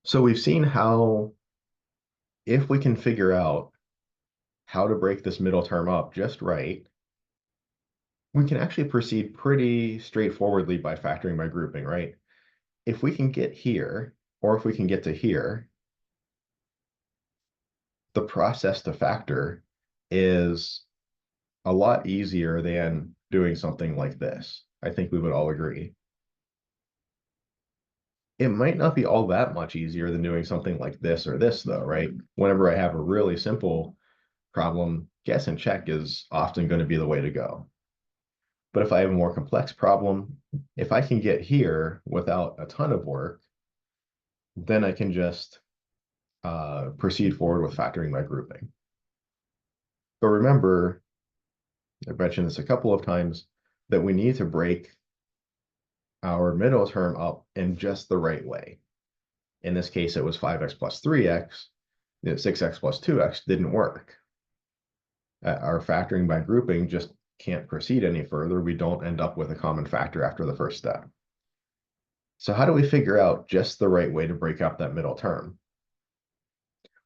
So we've seen how, if we can figure out how to break this middle term up just right, we can actually proceed pretty straightforwardly by factoring by grouping, right? If we can get here, or if we can get to here, the process to factor is a lot easier than doing something like this. I think we would all agree. It might not be all that much easier than doing something like this or this, though, right? Whenever I have a really simple problem, guess and check is often going to be the way to go. But if I have a more complex problem, if I can get here without a ton of work, then I can just proceed forward with factoring by grouping. But remember, I've mentioned this a couple of times, that we need to break our middle term up in just the right way. In this case, it was 5x plus 3x. 6x plus 2x didn't work. Our factoring by grouping just can't proceed any further. We don't end up with a common factor after the first step. So how do we figure out just the right way to break up that middle term?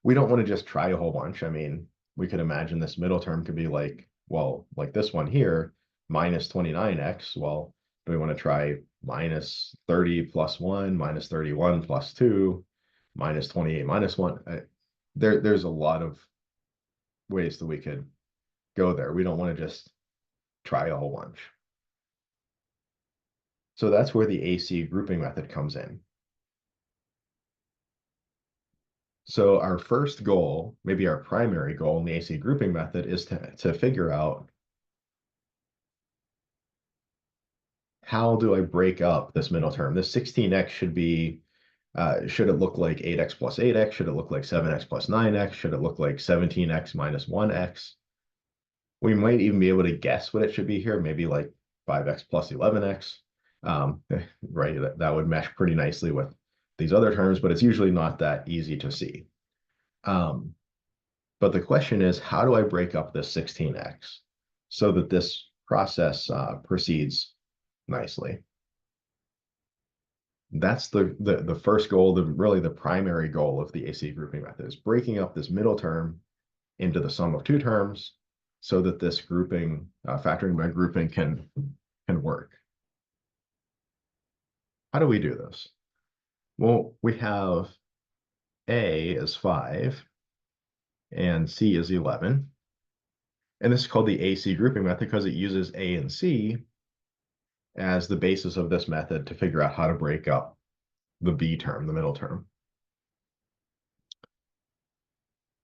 We don't want to just try a whole bunch. I mean, we could imagine this middle term could be like, well, like this one here, minus 29x. Well, do we want to try minus 30 plus 1, minus 31 plus 2, minus 28 minus 1? There's a lot of ways that we could go there. We don't want to just try a whole bunch. So that's where the AC grouping method comes in. So our first goal, maybe our primary goal in the AC grouping method, is to figure out, how do I break up this middle term? This 16x should be, should it look like 8x plus 8x? Should it look like 7x plus 9x? Should it look like 17x minus 1x? We might even be able to guess what it should be here, maybe like 5x plus 11x. Right, that would mesh pretty nicely with these other terms, but it's usually not that easy to see. But the question is, how do I break up this 16x so that this process proceeds nicely? That's the first goal, really the primary goal of the AC grouping method, is breaking up this middle term into the sum of two terms so that this grouping, factoring by grouping can work. How do we do this? Well, we have A is 5 and C is 11. And this is called the AC grouping method because it uses A and C as the basis of this method to figure out how to break up the B term, the middle term.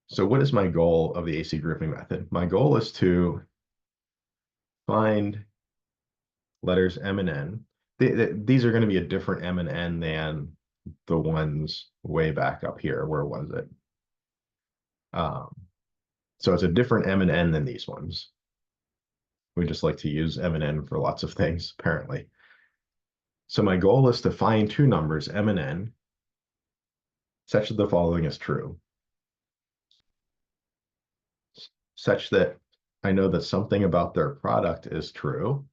So what is my goal of the AC grouping method? My goal is to find letters M and N. These are going to be a different M and N than the ones way back up here. Where was it? So it's a different M and N than these ones. We just like to use M and N for lots of things, apparently. So my goal is to find two numbers, M and N, such that the following is true. Such that I know that something about their product is true,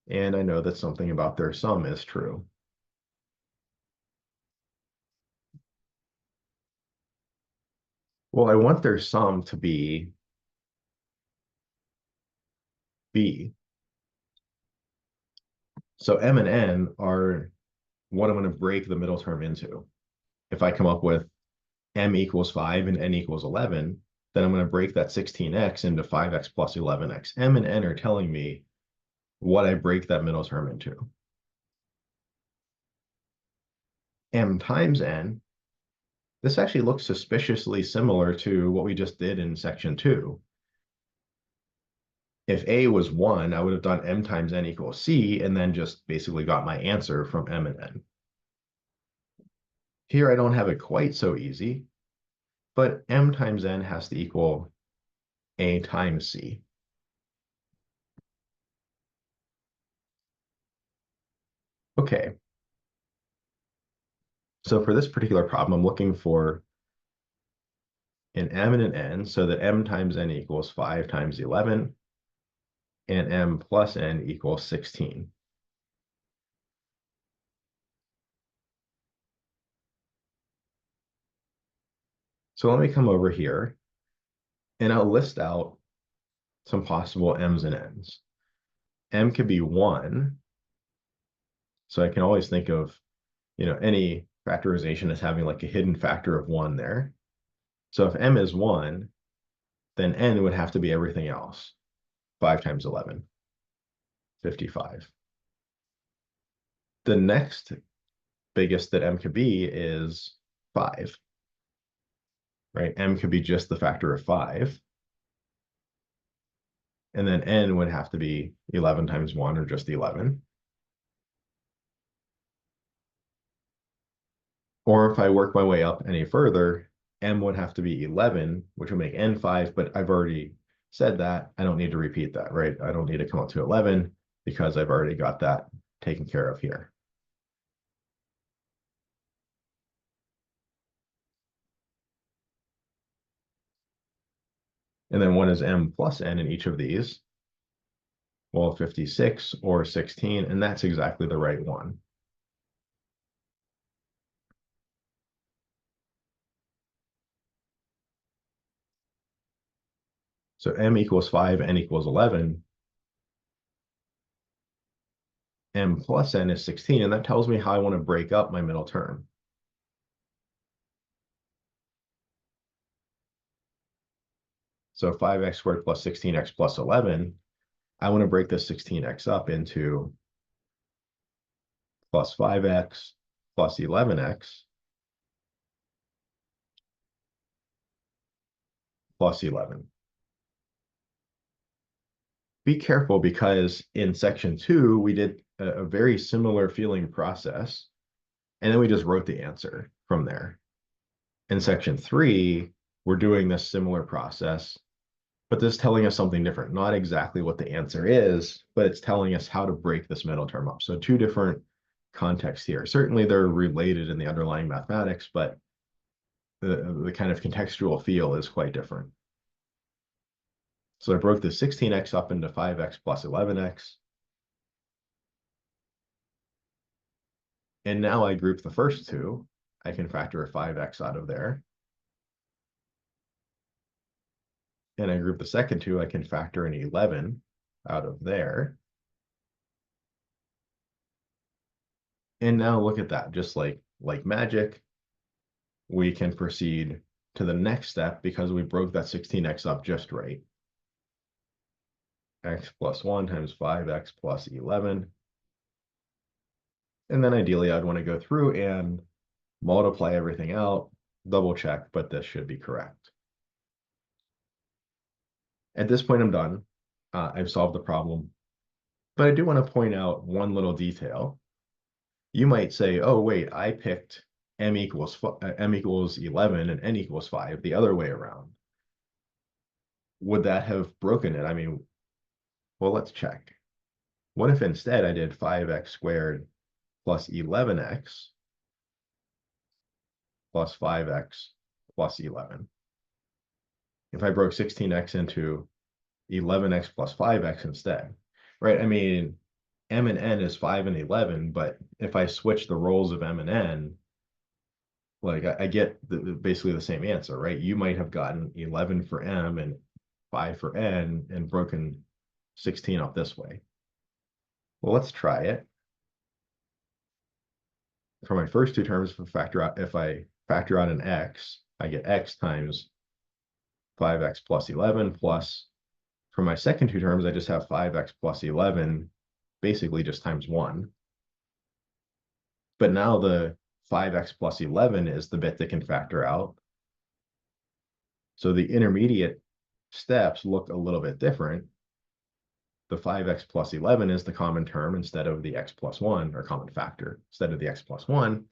and I know that something about their sum is true. Well, I want their sum to be B. So M and N are what I'm going to break the middle term into. If I come up with M equals 5 and N equals 11, then I'm going to break that 16x into 5x plus 11x. M and n are telling me what I break that middle term into. M times n, this actually looks suspiciously similar to what we just did in section 2. If a was 1, I would have done m times n equals c, and then just basically got my answer from m and n. Here I don't have it quite so easy, but m times n has to equal a times c. Okay, so for this particular problem, I'm looking for an m and an n, so that m times n equals 5 times 11, and m plus n equals 16. So let me come over here, and I'll list out some possible m's and n's. M could be 1, so I can always think of, any factorization as having like a hidden factor of 1 there. So if m is 1, then n would have to be everything else. 5 times 11, 55. The next biggest that m could be is 5, right? M could be just the factor of 5. And then n would have to be 11 times 1, or just 11. Or if I work my way up any further, m would have to be 11, which would make n 5, but I've already said that. I don't need to repeat that, right? I don't need to come up to 11 because I've already got that taken care of here. And then what is m plus n in each of these? Well, 56 or 16, and that's exactly the right one. So m equals 5, n equals 11. M plus n is 16, and that tells me how I want to break up my middle term. So 5x squared plus 16x plus 11, I want to break this 16x up into plus 5x plus 11x plus 11. Be careful, because in section 2, we did a very similar feeling process, and then we just wrote the answer from there. In section 3, we're doing this similar process, but this is telling us something different. Not exactly what the answer is, but it's telling us how to break this middle term up. So 2 different contexts here. Certainly they're related in the underlying mathematics, but the kind of contextual feel is quite different. So I broke the 16x up into 5x plus 11x. And now I group the first two. I can factor a 5x out of there. And I group the second two. I can factor an 11 out of there. And now look at that. Just like magic, we can proceed to the next step because we broke that 16x up just right. X plus 1 times 5x plus 11. And then ideally, I'd want to go through and multiply everything out, double check, but this should be correct. At this point, I'm done. I've solved the problem. But I do want to point out one little detail. You might say, oh, wait, I picked m equals 11 and n equals 5 the other way around. Would that have broken it? I mean, well, let's check. What if instead I did 5x squared plus 11x plus 5x plus 11? If I broke 16x into 11x plus 5x instead, right? I mean, m and n is 5 and 11, but if I switch the roles of m and n, like I get basically the same answer, right? You might have gotten 11 for m and 5 for n and broken 16 up this way. Well, let's try it. For my first two terms, if I factor out an x, I get x times 5x plus 11 plus, for my second two terms, I just have 5x plus 11, basically just times 1. But now the 5x plus 11 is the bit that can factor out. So the intermediate steps look a little bit different. The 5x plus 11 is the common term instead of the x plus 1, or common factor instead of the x plus 1.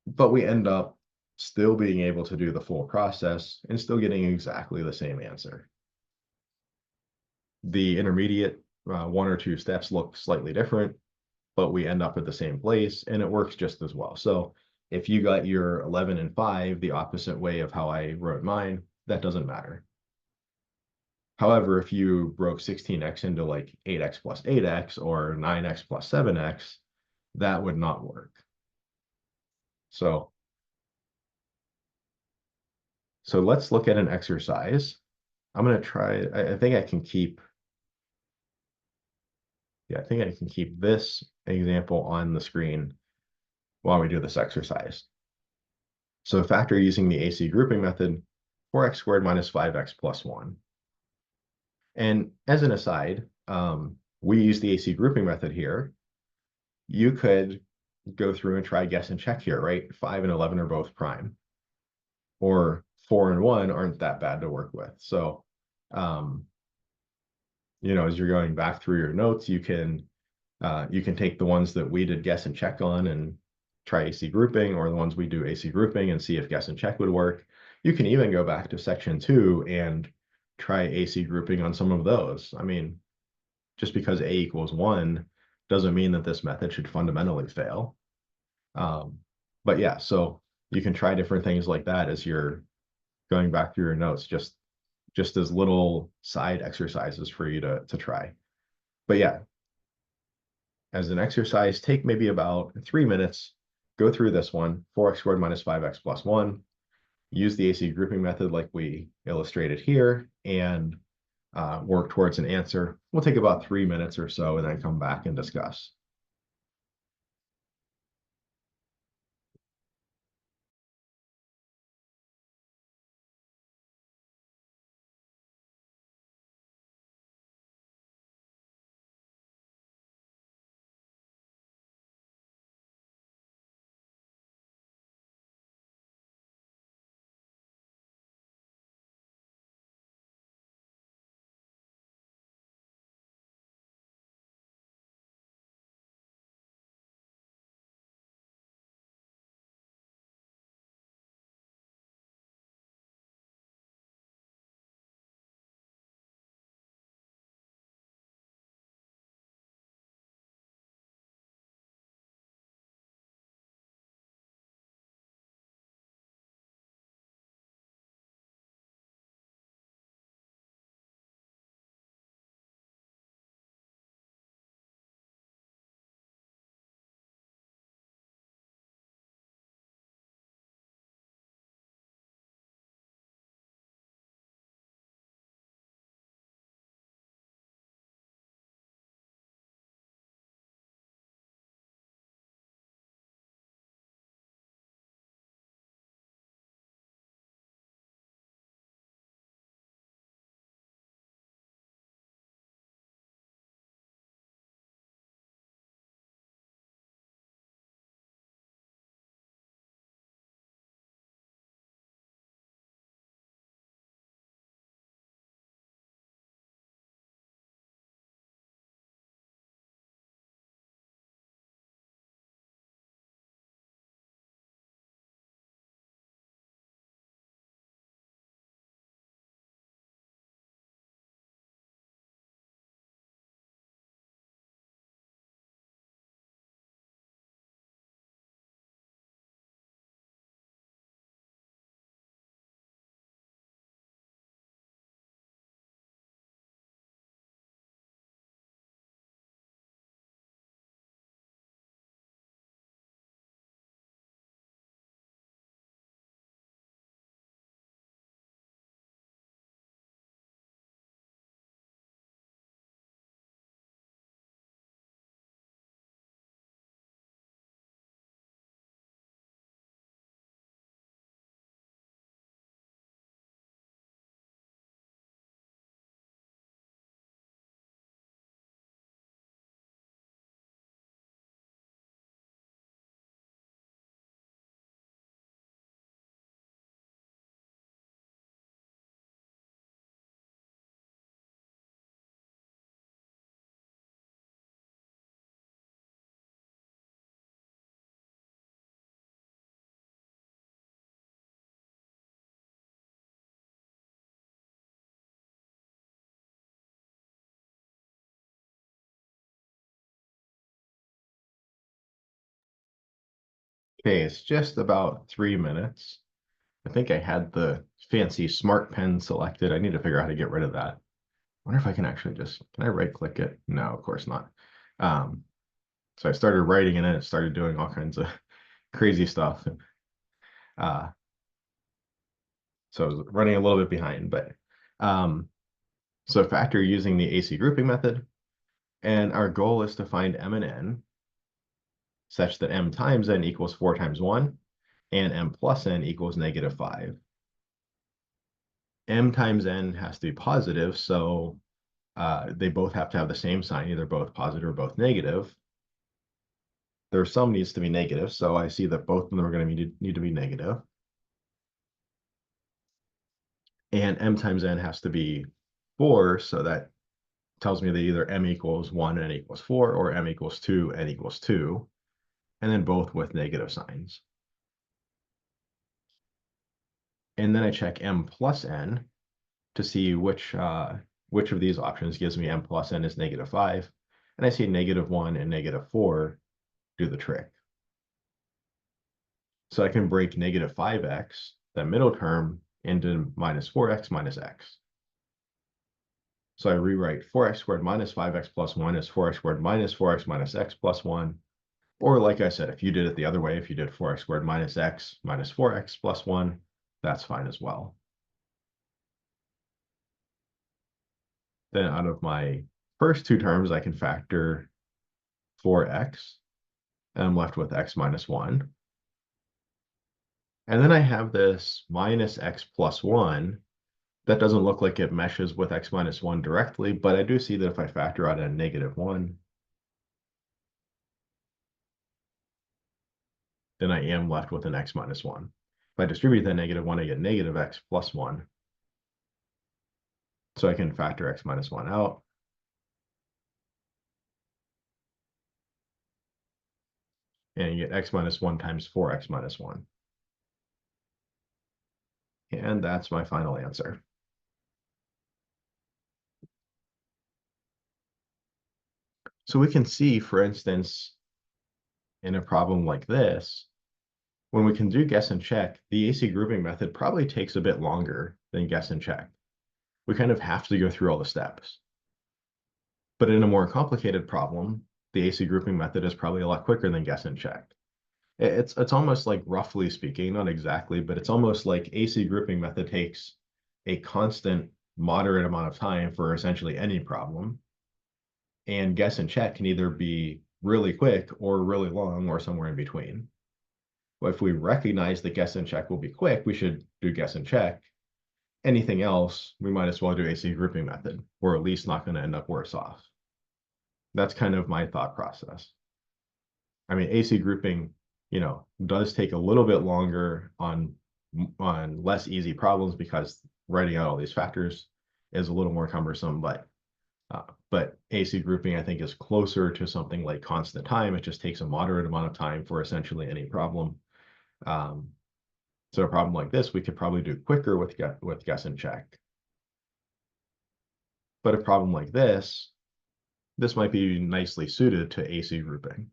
But we end up still being able to do the full process and still getting exactly the same answer. The intermediate one or two steps look slightly different, but we end up at the same place and it works just as well. So if you got your 11 and 5 the opposite way of how I wrote mine, that doesn't matter. However, if you broke 16x into like 8x plus 8x or 9x plus 7x, that would not work. So let's look at an exercise. I'm going to try, I think I can keep, I think I can keep this example on the screen while we do this exercise. So factor using the AC grouping method, 4x squared minus 5x plus 1. And as an aside, we use the AC grouping method here. You could go through and try guess and check here, right? 5 and 11 are both prime. Or 4 and 1 aren't that bad to work with. So, as you're going back through your notes, you can take the ones that we did guess and check on and try AC grouping, or the ones we do AC grouping and see if guess and check would work. You can even go back to section 2 and try AC grouping on some of those. I mean, just because A equals 1 doesn't mean that this method should fundamentally fail. But yeah, so you can try different things like that as you're going back through your notes, just as little side exercises for you to try. But yeah, as an exercise, take maybe about 3 minutes, go through this one, 4x squared minus 5x plus 1, use the AC grouping method like we illustrated here, and work towards an answer. We'll take about 3 minutes or so and then come back and discuss. Okay, it's just about 3 minutes. I think I had the fancy smart pen selected. I need to figure out how to get rid of that. I wonder if I can actually can I right click it? No, of course not. Um, so I started writing and then it started doing all kinds of crazy stuff. Uh, so I was running a little bit behind, but so factor using the AC grouping method. And our goal is to find m and n such that m times n equals 4 times 1 and m plus n equals -5. M times n has to be positive, so they both have to have the same sign, either both positive or both negative. Their sum needs to be negative, so I see that both of them are going to need to be negative. And m times n has to be 4, so that tells me that either m equals 1 and n equals 4, or m equals 2 and n equals 2, and then both with negative signs. And then I check m plus n to see which of these options gives me m plus n is -5. And I see -1 and -4 do the trick. So I can break -5x, that middle term, into -4x minus x. So I rewrite 4x squared minus 5x plus 1 is 4x squared minus 4x minus x plus 1. Or like I said, if you did it the other way, if you did 4x squared minus x minus 4x plus 1, that's fine as well. Then out of my first two terms, I can factor 4x, and I'm left with x minus 1. And then I have this minus x plus 1. That doesn't look like it meshes with x minus 1 directly, but I do see that if I factor out a -1, then I am left with an x minus 1. If I distribute that -1, I get -x plus 1. So I can factor x minus 1 out. And you get x minus 1 times 4x minus 1. And that's my final answer. So we can see, for instance, in a problem like this, when we can do guess and check, the AC grouping method probably takes a bit longer than guess and check. We kind of have to go through all the steps. But in a more complicated problem, the AC grouping method is probably a lot quicker than guess and check. It's almost like, roughly speaking, not exactly, but it's almost like AC grouping method takes a constant moderate amount of time for essentially any problem. And guess and check can either be really quick or really long or somewhere in between. But if we recognize that guess and check will be quick, we should do guess and check. Anything else, we might as well do AC grouping method. We're at least not going to end up worse off. That's kind of my thought process. I mean, AC grouping, does take a little bit longer on less easy problems because writing out all these factors is a little more cumbersome, but AC grouping, I think, is closer to something like constant time. It just takes a moderate amount of time for essentially any problem. So a problem like this, we could probably do quicker with guess and check. But a problem like this might be nicely suited to AC grouping.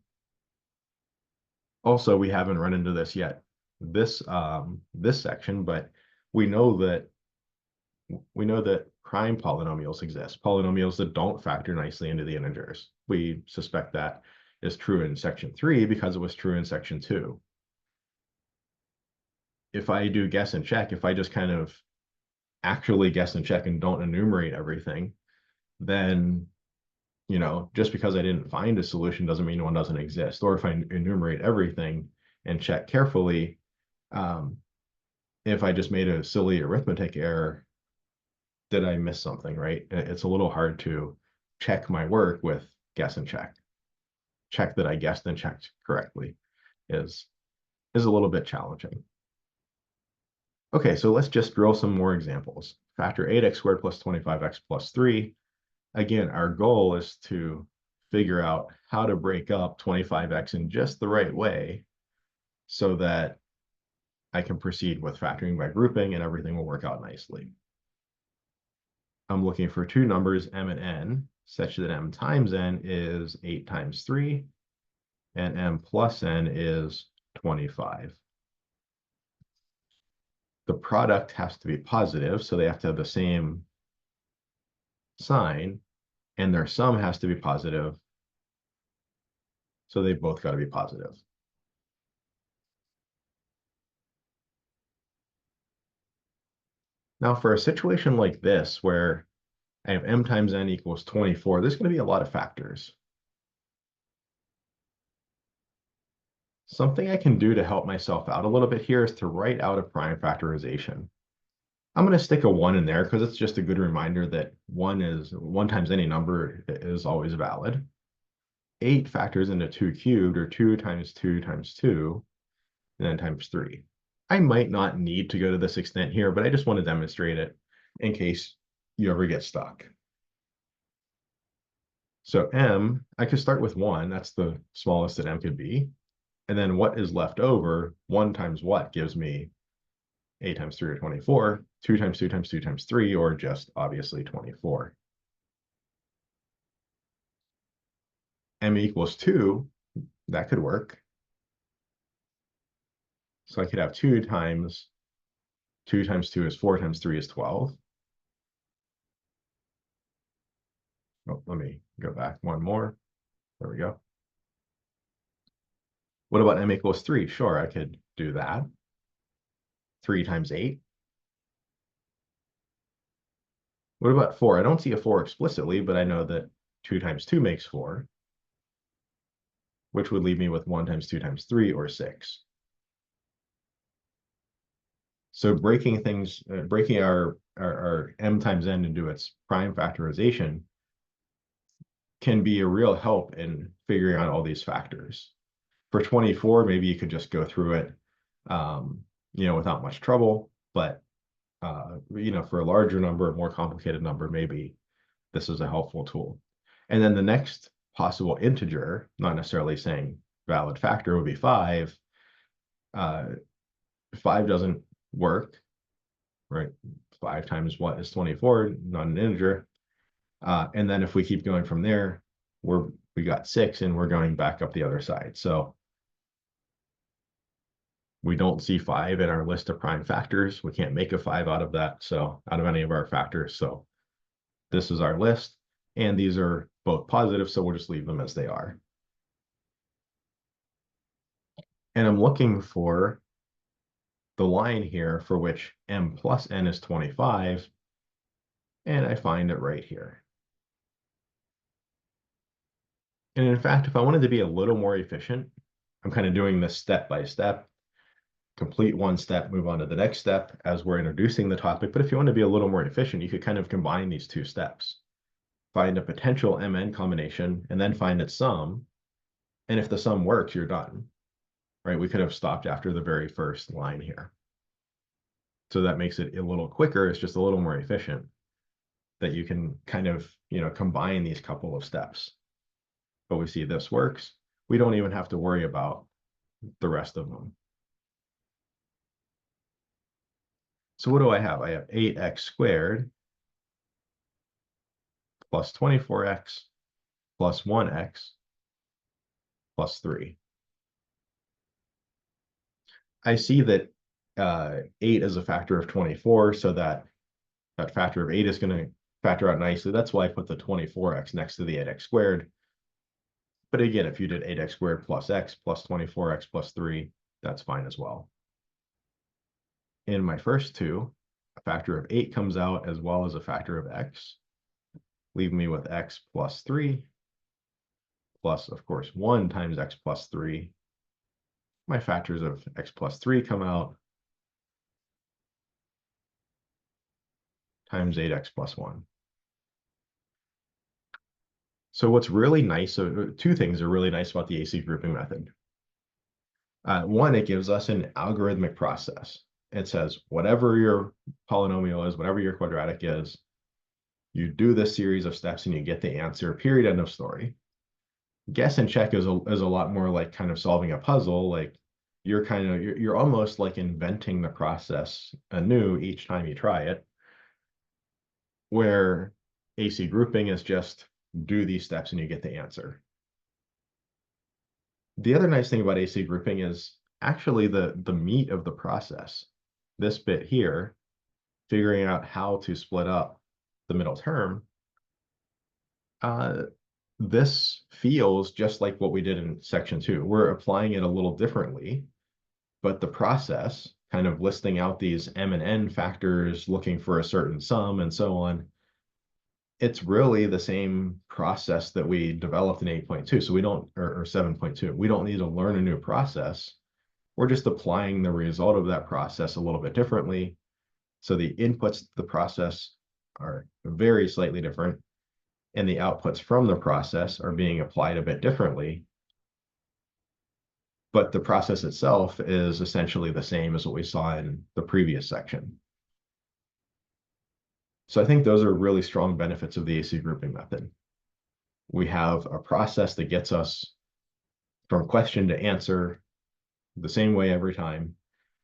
Also, we haven't run into this yet, this section, but we know that prime polynomials exist, polynomials that don't factor nicely into the integers. We suspect that is true in section 3 because it was true in section 2. If I do guess and check, if I just kind of actually guess and check and don't enumerate everything, then just because I didn't find a solution doesn't mean one doesn't exist. Or if I enumerate everything and check carefully, if I just made a silly arithmetic error, did I miss something, right? It's a little hard to check my work with guess and check. Check that I guessed and checked correctly is a little bit challenging. Okay, so let's just drill some more examples. Factor 8x squared plus 25x plus 3. Again, our goal is to figure out how to break up 25x in just the right way so that I can proceed with factoring by grouping and everything will work out nicely. I'm looking for two numbers, m and n, such that m times n is 8 times 3, and m plus n is 25. The product has to be positive, so they have to have the same sign, and their sum has to be positive, so they've both got to be positive. Now, for a situation like this, where I have m times n equals 24, there's going to be a lot of factors. Something I can do to help myself out a little bit here is to write out a prime factorization. I'm going to stick a 1 in there because it's just a good reminder that 1 times any number is always valid. 8 factors into 2 cubed, or 2 times 2 times 2, and then times 3. I might not need to go to this extent here, but I just want to demonstrate it in case you ever get stuck. So m, I could start with 1. That's the smallest that m could be. And then what is left over, 1 times what gives me 8 times 3 or 24, 2 times 2 times 2 times 3, or just obviously 24. M equals 2, that could work. So I could have 2 times 2 times 2 is 4 times 3 is 12. Oh, let me go back one more. There we go. What about m equals 3? Sure, I could do that. 3 times 8. What about 4? I don't see a 4 explicitly, but I know that 2 times 2 makes 4, which would leave me with 1 times 2 times 3, or 6. So breaking things, breaking our m times n into its prime factorization can be a real help in figuring out all these factors. For 24, maybe you could just go through it, without much trouble. But for a larger number, a more complicated number, maybe this is a helpful tool. And then the next possible integer, not necessarily saying valid factor, would be 5. 5 doesn't work, right? 5 times what is 24, not an integer. And then if we keep going from there, we got 6, and we're going back up the other side. So we don't see 5 in our list of prime factors. We can't make a 5 out of that, so out of any of our factors. So this is our list, and these are both positive, so we'll just leave them as they are. And I'm looking for the line here for which m plus n is 25, and I find it right here. And in fact, if I wanted to be a little more efficient, I'm kind of doing this step by step. Complete one step, move on to the next step as we're introducing the topic. But if you want to be a little more efficient, you could kind of combine these two steps. Find a potential mn combination, and then find its sum. And if the sum works, you're done, right? We could have stopped after the very first line here. So that makes it a little quicker. It's just a little more efficient that you can kind of, combine these couple of steps. But we see this works. We don't even have to worry about the rest of them. So what do I have? I have 8x squared plus 24x plus 1x plus 3. I see that 8 is a factor of 24, so that factor of 8 is going to factor out nicely. That's why I put the 24x next to the 8x squared. But again, if you did 8x squared plus x plus 24x plus 3, that's fine as well. In my first two, a factor of 8 comes out as well as a factor of x. Leave me with x plus 3 plus, of course, 1 times x plus 3. My factors of x plus 3 come out times 8x plus 1. So what's really nice, so two things are really nice about the AC grouping method. One, it gives us an algorithmic process. It says whatever your polynomial is, whatever your quadratic is, you do this series of steps and you get the answer, period, end of story. Guess and check is a lot more like kind of solving a puzzle. Like you're almost like inventing the process anew each time you try it, where AC grouping is just do these steps and you get the answer. The other nice thing about AC grouping is actually the meat of the process. This bit here, figuring out how to split up the middle term, uh, this feels just like what we did in section 2. We're applying it a little differently, but the process, kind of listing out these M and N factors, looking for a certain sum and so on, it's really the same process that we developed in 8.2. So we don't, or 7.2, we don't need to learn a new process. We're just applying the result of that process a little bit differently. So the inputs to the process are very slightly different, and the outputs from the process are being applied a bit differently. But the process itself is essentially the same as what we saw in the previous section. So I think those are really strong benefits of the AC grouping method. We have a process that gets us from question to answer the same way every time.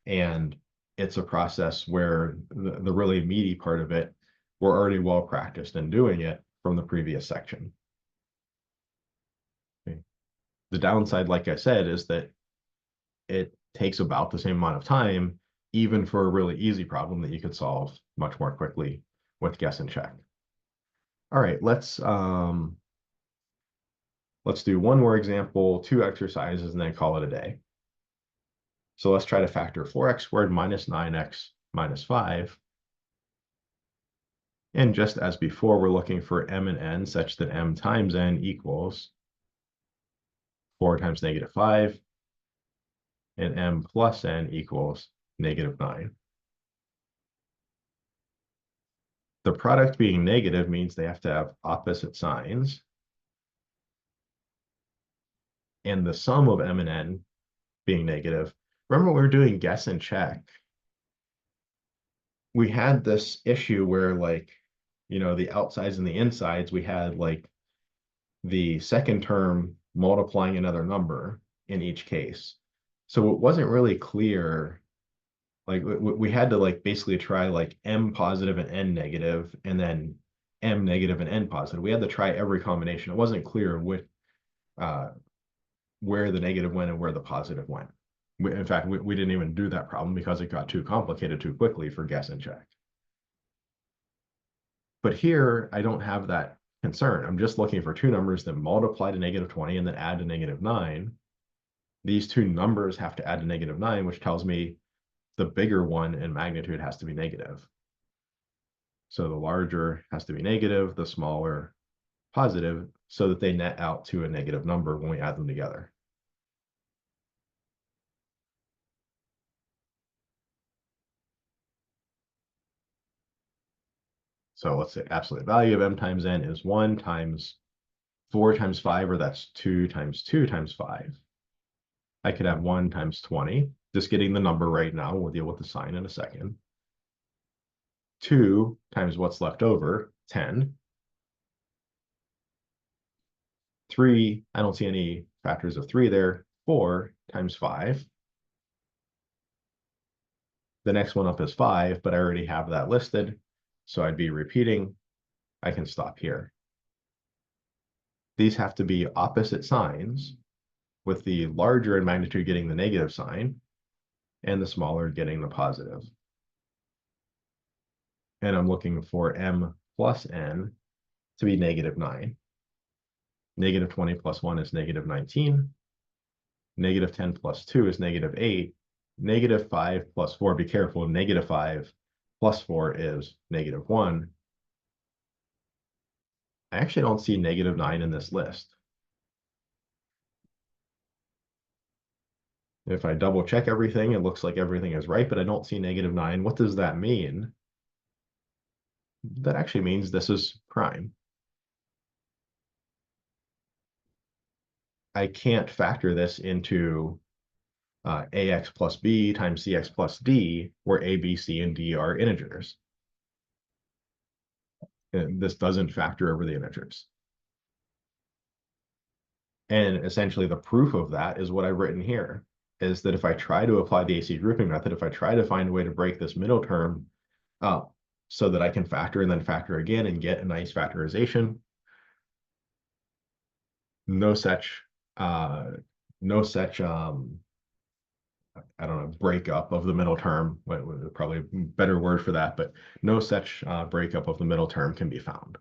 And it's a process where the really meaty part of it, we're already well practiced in doing it from the previous section. Okay. The downside, like I said, is that it takes about the same amount of time, even for a really easy problem that you could solve much more quickly with guess and check. All right, let's do one more example, 2 exercises, and then call it a day. So let's try to factor 4x squared minus 9x minus 5. And just as before, we're looking for m and n such that m times n equals 4 times negative 5, and m plus n equals negative 9. The product being negative means they have to have opposite signs. And the sum of m and n being negative. Remember when we were doing guess and check, we had this issue where, like, the outsides and the insides, we had like the second term multiplying another number in each case. So it wasn't really clear. Like we had to like basically try like m positive and n negative, and then m negative and n positive. We had to try every combination. It wasn't clear uh, where the negative went and where the positive went. In fact, we didn't even do that problem because it got too complicated too quickly for guess and check. But here, I don't have that concern. I'm just looking for 2 numbers that multiply to negative 20 and then add to negative 9. These 2 numbers have to add to negative 9, which tells me the bigger one in magnitude has to be negative. So the larger has to be negative, the smaller positive, so that they net out to a negative number when we add them together. So let's say absolute value of m times n is 1 times 4 times 5, or that's 2 times 2 times 5. I could have 1 times 20, just getting the number right now. We'll deal with the sign in a second. 2 times what's left over, 10. 3, I don't see any factors of 3 there. 4 times 5. The next one up is 5, but I already have that listed, so I'd be repeating. I can stop here. These have to be opposite signs, with the larger in magnitude getting the negative sign and the smaller getting the positive. And I'm looking for m plus n to be negative 9. Negative 20 plus 1 is negative 19. Negative 10 plus 2 is negative 8. Negative 5 plus 4, be careful, negative 5 plus 4 is negative 1. I actually don't see negative 9 in this list. If I double check everything, it looks like everything is right, but I don't see negative 9. What does that mean? That actually means this is prime. I can't factor this into ax plus b times cx plus d, where a, b, c, and d are integers. And this doesn't factor over the integers. And essentially the proof of that is what I've written here, is that if I try to apply the AC grouping method, if I try to find a way to break this middle term up so that I can factor and then factor again and get a nice factorization, no such I don't know, breakup of the middle term, probably a better word for that, but no such breakup of the middle term can be found.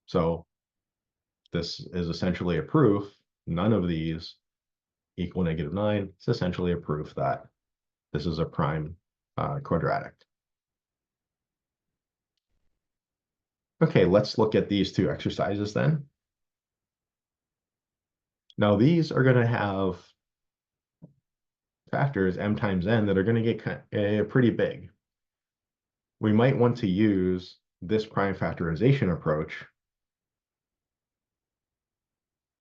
So this is essentially a proof, none of these equal -9. It's essentially a proof that this is a prime quadratic. Okay, let's look at these two exercises then. Now these are going to have factors m times n that are going to get pretty big. We might want to use this prime factorization approach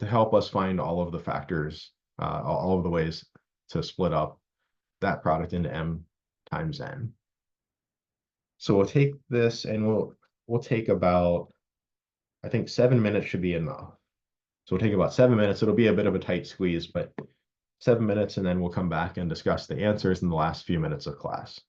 to help us find all of the factors, all of the ways to split up that product into m times n. So we'll take this and we'll take about, I think 7 minutes should be enough. So we'll take about 7 minutes. It'll be a bit of a tight squeeze, but 7 minutes, and then we'll come back and discuss the answers in the last few minutes of class.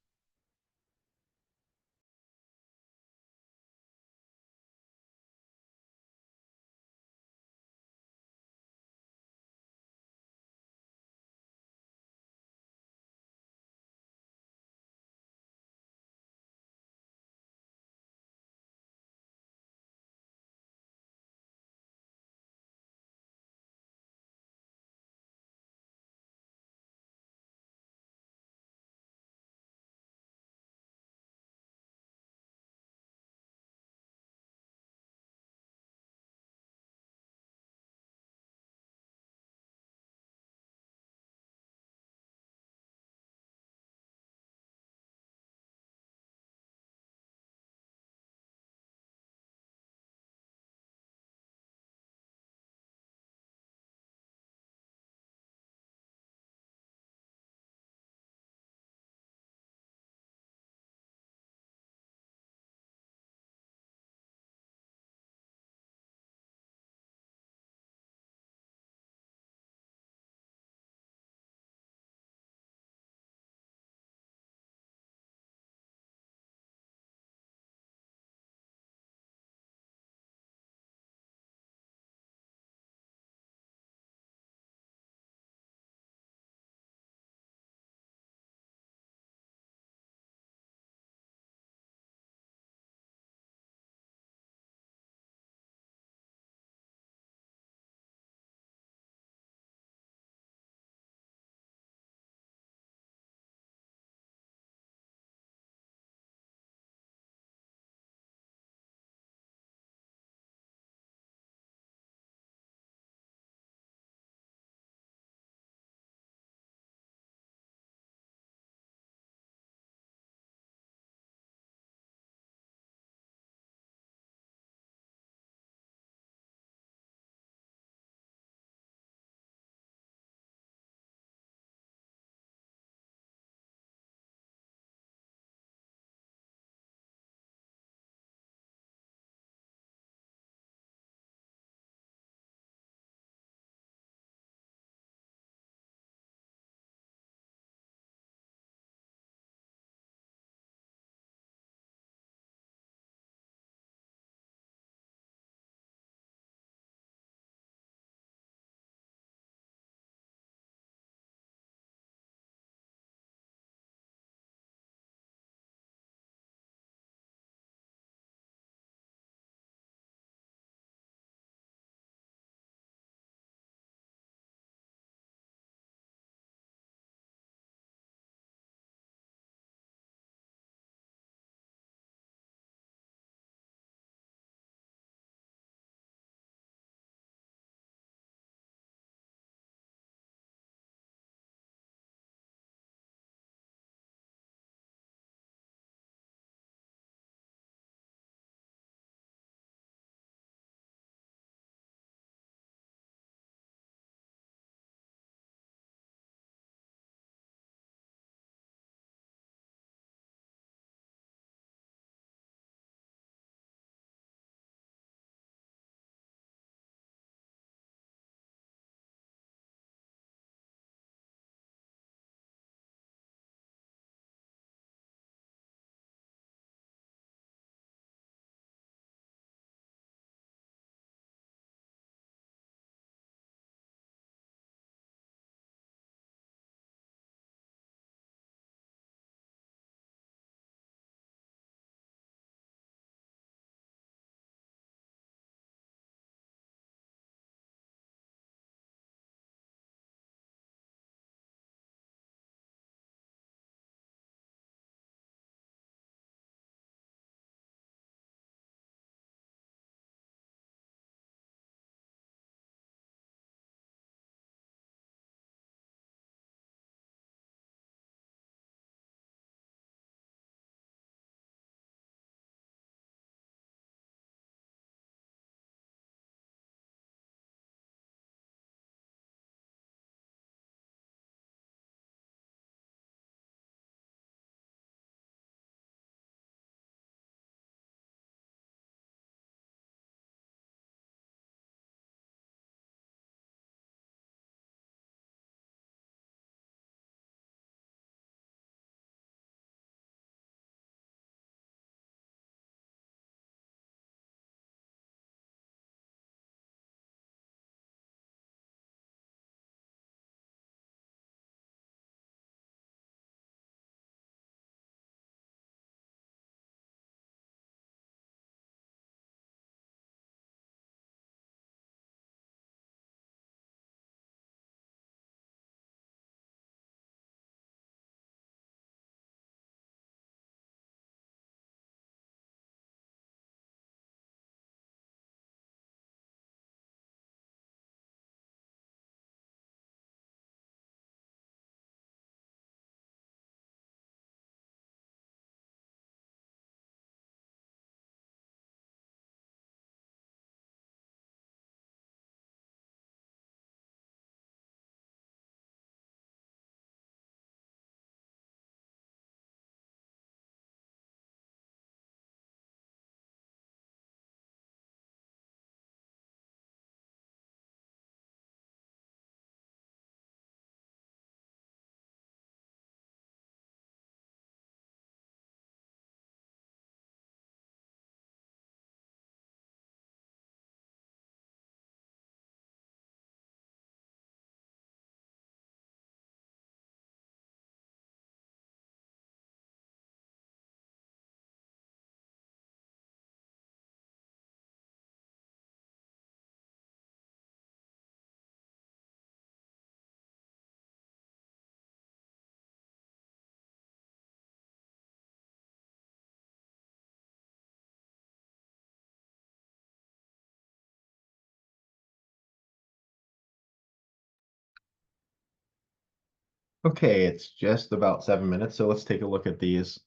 Okay, it's just about 7 minutes, so let's take a look at these.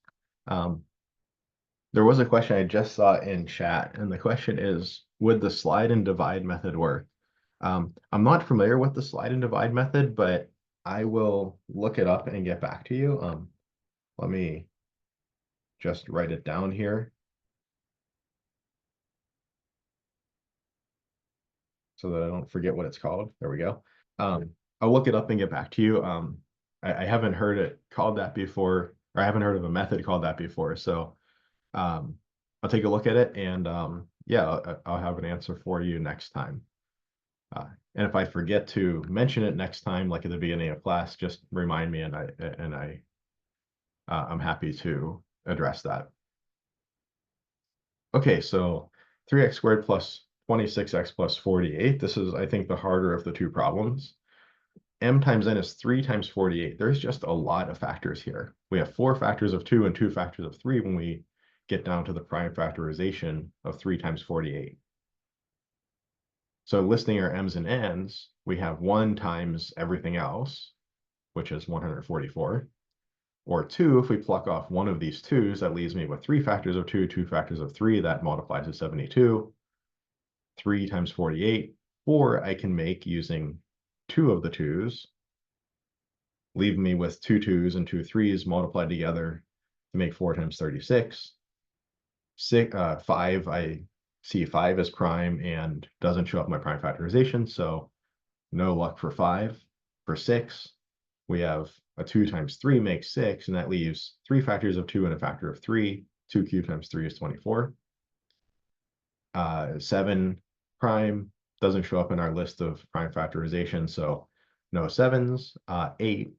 Um, there was a question I just saw in chat, and the question is, would the slide and divide method work? I'm not familiar with the slide and divide method, but I will look it up and get back to you. Let me just write it down here so that I don't forget what it's called. There we go. I'll look it up and get back to you. I haven't heard it called that before, or I haven't heard of a method called that before. So I'll take a look at it and yeah, I'll have an answer for you next time. And if I forget to mention it next time, like at the beginning of class, just remind me and I'm happy to address that. Okay, so 3x squared plus 26x plus 48. This is, I think, the harder of the two problems. M times n is 3 times 48. There's just a lot of factors here. We have 4 factors of 2 and 2 factors of 3 when we get down to the prime factorization of 3 times 48. So listing our m's and n's, we have 1 times everything else, which is 144. Or 2, if we pluck off one of these 2's, that leaves me with 3 factors of 2, 2 factors of 3, that multiplies to 72. 3 times 48, or I can make using 2 of the 2's, leaving me with 2 2's and 2 3's multiplied together to make 4 times 36. 5, I see 5 as prime and doesn't show up in my prime factorization, so no luck for 5. For 6, we have a 2 times 3 makes 6, and that leaves 3 factors of 2 and a factor of 3. 2 cubed times 3 is 24. 7 prime doesn't show up in our list of prime factorization, so no 7's. 8,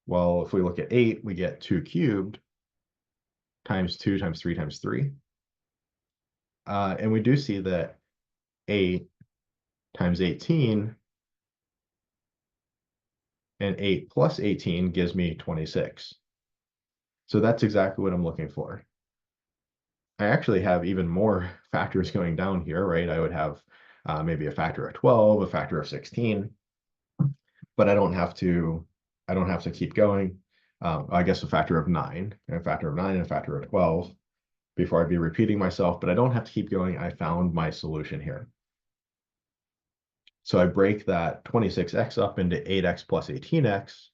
well, if we look at 8, we get 2 cubed times 2 times 3 times 3. And we do see that 8 times 18 and 8 plus 18 gives me 26. So that's exactly what I'm looking for. I actually have even more factors going down here, right? I would have maybe a factor of 12, a factor of 16, but I don't have to keep going. I guess a factor of 9, and a factor of 9, and a factor of 12 before I'd be repeating myself, but I don't have to keep going. I found my solution here. So I break that 26x up into 8x plus 18x,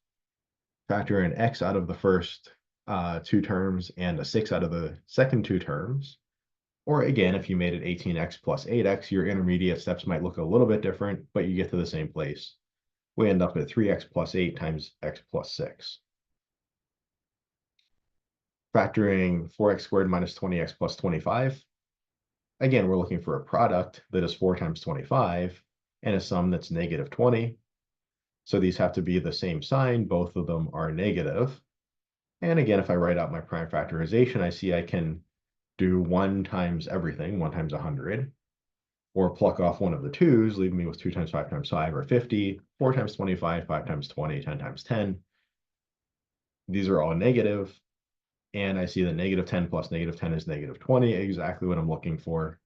factor in x out of the first 2 terms and a 6 out of the second 2 terms. Or again, if you made it 18x plus 8x, your intermediate steps might look a little bit different, but you get to the same place. We end up at 3x plus 8 times x plus 6. Factoring 4x squared minus 20x plus 25. Again, we're looking for a product that is 4 times 25 and a sum that's negative 20. So these have to be the same sign. Both of them are negative. And again, if I write out my prime factorization, I see I can do 1 times everything, 1 times 100, or pluck off one of the 2's, leaving me with 2 times 5 times 5, or 50, 4 times 25, 5 times 20, 10 times 10. These are all negative, and I see that negative 10 plus negative 10 is negative 20, exactly what I'm looking for.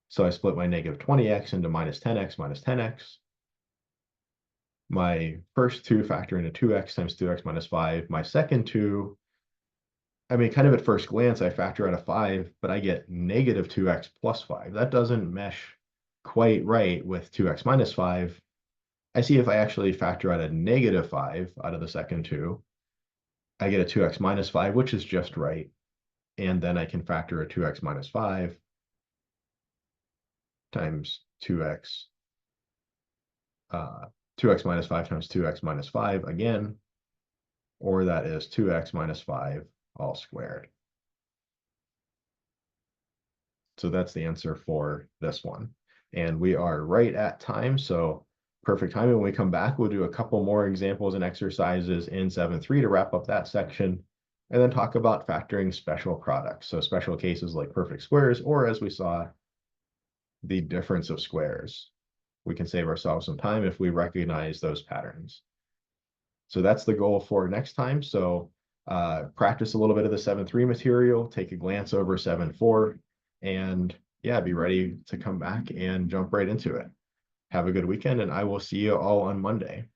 So I split my negative 20x into minus 10x minus 10x. My first 2 factor into 2x times 2x minus 5. My second 2, I mean, kind of at first glance, I factor out a 5, but I get negative 2x plus 5. That doesn't mesh quite right with 2x minus 5. I see if I actually factor out a negative 5 out of the second 2, I get a 2x minus 5, which is just right. And then I can factor a 2x minus 5 times 2x, 2x minus 5 times 2x minus 5 again, or that is 2x minus 5 all squared. So that's the answer for this one. And we are right at time, so perfect timing. When we come back, we'll do a couple more examples and exercises in 7.3 to wrap up that section, and then talk about factoring special products. So special cases like perfect squares, or as we saw, the difference of squares. We can save ourselves some time if we recognize those patterns. So that's the goal for next time. So practice a little bit of the 7.3 material, take a glance over 7.4, and yeah, be ready to come back and jump right into it. Have a good weekend, and I will see you all on Monday.